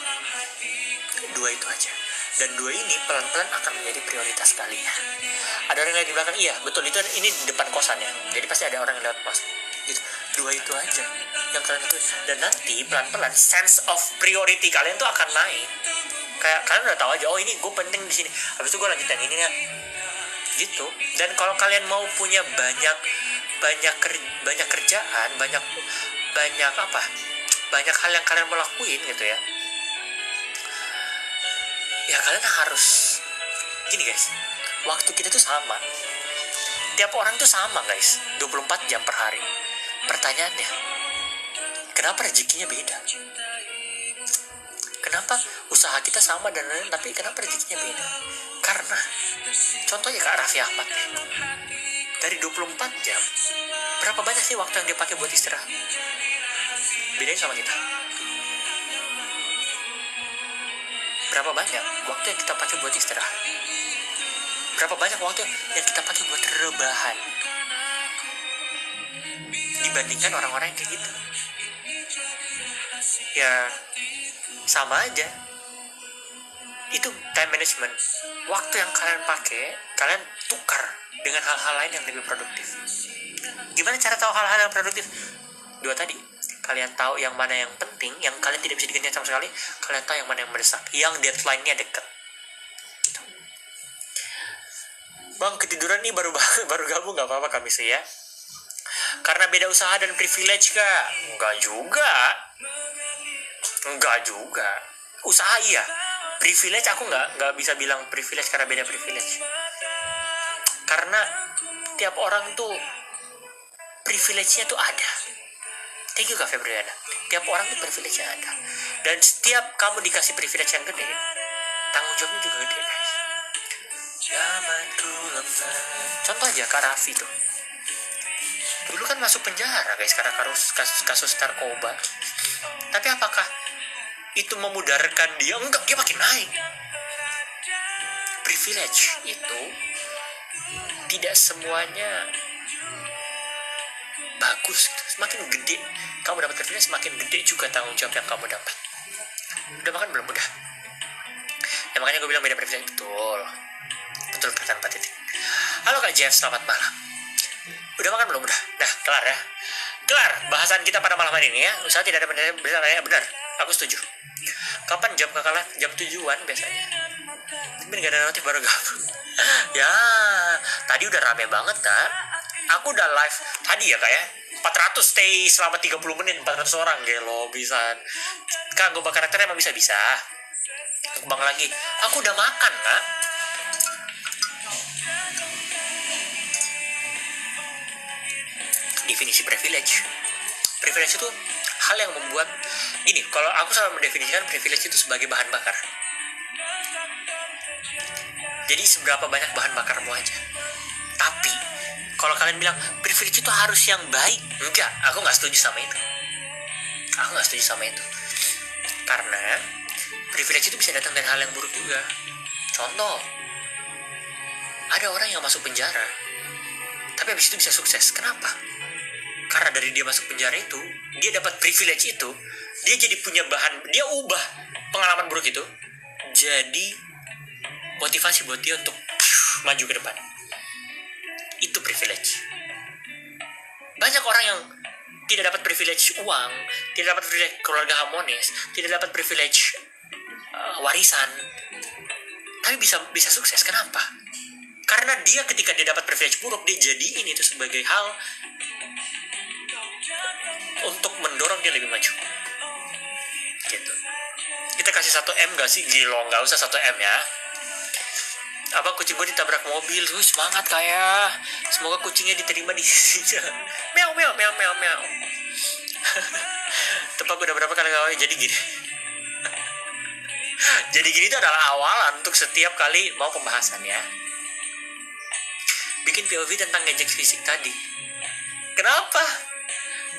dua itu aja. Dan dua ini pelan-pelan akan menjadi prioritas kalian. Ada orang yang lihat di belakang, iya betul, itu ini di depan kosan ya, jadi pasti ada orang yang lewat pos gitu. Dua itu aja yang kalian itu, dan nanti pelan-pelan sense of priority kalian tuh akan naik. Kayak kalian udah tahu aja, oh ini gue penting di sini, habis itu gue lanjut yang ini ya gitu. Dan kalau kalian mau punya banyak kerjaan, banyak apa, banyak hal yang kalian mau lakuin gitu ya, ya kalian harus gini guys, waktu kita tuh sama, tiap orang tuh sama guys, 24 jam per hari. Pertanyaannya, kenapa rezekinya beda? Kenapa usaha kita sama dan lain-lain, tapi kenapa rezekinya beda? Karena contohnya Kak Raffi Ahmad, dari 24 jam berapa banyak sih waktu yang dia pakai buat istirahat? Bedain sama kita. Berapa banyak waktu yang kita pakai buat istirahat? Berapa banyak waktu yang kita pakai buat rebahan? Dibandingkan orang-orang yang kayak gitu, ya sama aja. Itu time management. Waktu yang kalian pakai, kalian tukar dengan hal-hal lain yang lebih produktif. Gimana cara tahu hal-hal yang produktif? Dua tadi. Kalian tahu yang mana yang penting, yang kalian tidak bisa digantikan sama sekali. Kalian tahu yang mana yang mendesak, yang deadline-nya dekat. Gitu. Bang, ketiduran nih baru gabung, nggak apa-apa kami sih ya. Karena beda usaha dan privilege kak? Enggak juga. Usaha iya. Privilege aku nggak bisa bilang privilege karena beda privilege. Karena tiap orang tuh privilege-nya tuh ada. Thank you Kak Febriana. Tiap orang tuh privilege-nya ada. Dan setiap kamu dikasih privilege yang gede, tanggung jawabnya juga gede guys. Contoh aja Kak Raffi tuh. Dulu kan masuk penjara guys karena kasus narkoba. Tapi apakah itu memudarkan dia? Enggak, dia makin naik. Privilege itu tidak semuanya bagus. Semakin gede kamu dapat privilege, semakin gede juga tanggung jawab yang kamu dapat. Udah makan belum? Udah. Ya makanya gue bilang beda privilege. Betul kata Pak Titik. Halo Kak Jeff, selamat malam. Udah makan belum? Udah. Dah, kelar ya. Kelar bahasan kita pada malam hari ini ya. Usaha tidak ada benar. Aku setuju. Kapan jam kakak live? Jam 7-an biasanya. Tapi gak ada notif baru gabung. Ya, tadi udah rame banget Kak. Aku udah live tadi ya Kak ya. 400 stay selama 30 menit, 400 orang. Gelo, bisa. Kak, gue karakter emang bisa. Bang lagi. Aku udah makan Kak. Definisi privilege itu hal yang membuat ini, kalau aku selalu mendefinisikan privilege itu sebagai bahan bakar. Jadi seberapa banyak bahan bakarmu aja. Tapi kalau kalian bilang privilege itu harus yang baik, enggak, aku nggak setuju sama itu. Karena privilege itu bisa datang dari hal yang buruk juga. Contoh, ada orang yang masuk penjara tapi habis itu bisa sukses. Kenapa? Karena dari dia masuk penjara itu, dia dapat privilege itu, dia jadi punya bahan, dia ubah pengalaman buruk itu jadi motivasi buat dia untuk maju ke depan. Itu privilege. Banyak orang yang tidak dapat privilege uang, tidak dapat privilege keluarga harmonis, tidak dapat privilege warisan, tapi bisa sukses. Kenapa? Karena dia ketika dia dapat privilege buruk, dia jadiin itu sebagai hal untuk mendorong dia lebih maju. Gitu. Kita kasih 1M gak sih? Gila, gak usah 1M ya. Abang kucing gue ditabrak mobil. Semangat kayak. Semoga kucingnya diterima di sisinya. Meow meow meow meow meow. Tepat udah berapa kali kawin. Jadi gini. Jadi gini itu adalah awalan untuk setiap kali mau pembahasan ya. Bikin POV tentang ngejek fisik tadi. Kenapa?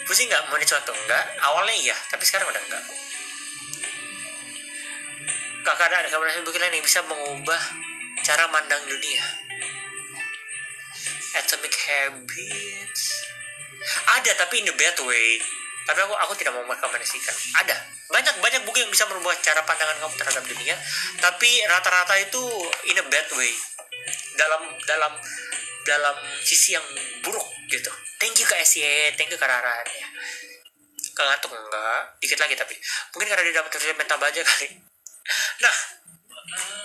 Pusing nggak mau dicontoh? Enggak. Awalnya iya, tapi sekarang udah enggak. Kakak ada kabar buku lain yang bisa mengubah cara mandang dunia. Atomic Habits. Ada tapi in the bad way. Tapi aku tidak mau merekomendasikan. Ada banyak buku yang bisa merubah cara pandangan kamu terhadap dunia. Tapi rata-rata itu in a bad way. Dalam sisi yang buruk gitu. Thank you Kak SY, thank you Kak Raran ya. Ngantuk enggak? Dikit lagi tapi. Mungkin karena dia dapat terlihat mental baja kali. Nah,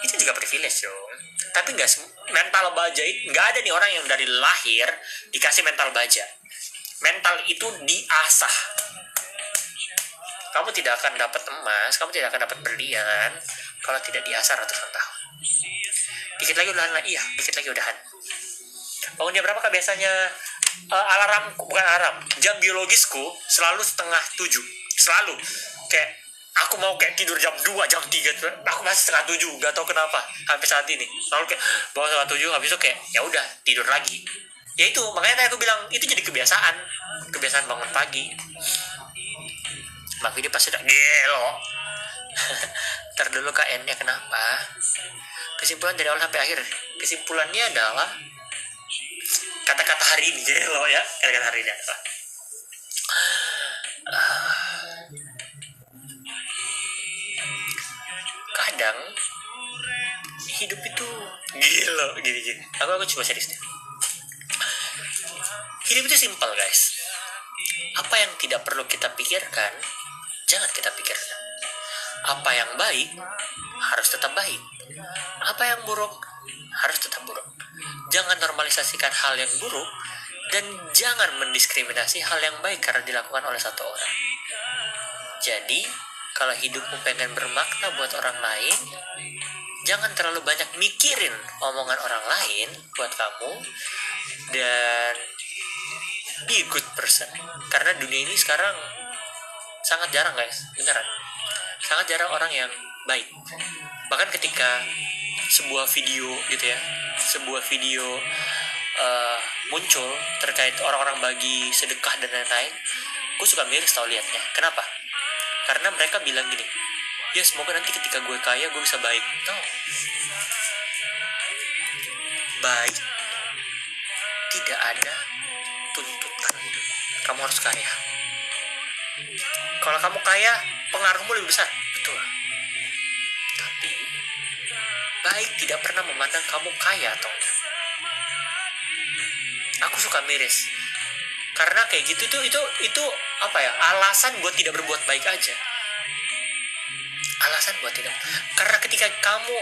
itu juga privilege dong. Tapi nggak mental baja itu nggak ada nih orang yang dari lahir dikasih mental baja. Mental itu diasah. Kamu tidak akan dapat emas, kamu tidak akan dapat berlian kalau tidak diasah ratusan tahun. Dikit lagi udahan lah, iya, dikit lagi udahan. Bangun jam berapa Kak biasanya? Alarm, bukan alarm, jam biologisku selalu 6:30. Selalu. Kayak aku mau kayak tidur jam 2, jam 3, aku masih 6:30, gak tau kenapa sampai saat ini. Selalu kayak bangun 6:30, habis itu kayak ya udah tidur lagi. Ya itu, makanya tadi aku bilang itu jadi kebiasaan bangun pagi. Mak ini pasti udah gelo. Ntar dulu KN-nya kenapa? Kesimpulan dari awal sampai akhir. Kesimpulannya adalah kata-kata hari ini gelo ya. Kata-kata hari ini adalah kadang hidup itu gila gini. Aku coba serius deh. Hidup itu simpel guys. Apa yang tidak perlu kita pikirkan, jangan kita pikirkan. Apa yang baik harus tetap baik. Apa yang buruk harus tetap buruk. Jangan normalisasikan hal yang buruk dan jangan mendiskriminasi hal yang baik karena dilakukan oleh satu orang. Jadi, kalau hidupmu pengen bermakna buat orang lain, jangan terlalu banyak mikirin omongan orang lain buat kamu dan be a good person. Karena dunia ini sekarang sangat jarang guys, beneran. Sangat jarang orang yang baik. Bahkan ketika sebuah video gitu ya, muncul terkait orang-orang bagi sedekah dan lain-lain, gue suka miris tau liatnya. Kenapa? Karena mereka bilang gini, ya semoga nanti ketika gue kaya gue bisa baik. No. Baik tidak ada tuntutan kamu harus kaya. Kalau kamu kaya, pengaruhmu lebih besar, betul. Tapi baik tidak pernah memandang kamu kaya atau enggak. Aku suka miris. Karena kayak gitu itu apa ya? Alasan buat tidak berbuat baik aja. Alasan buat tidak. Karena ketika kamu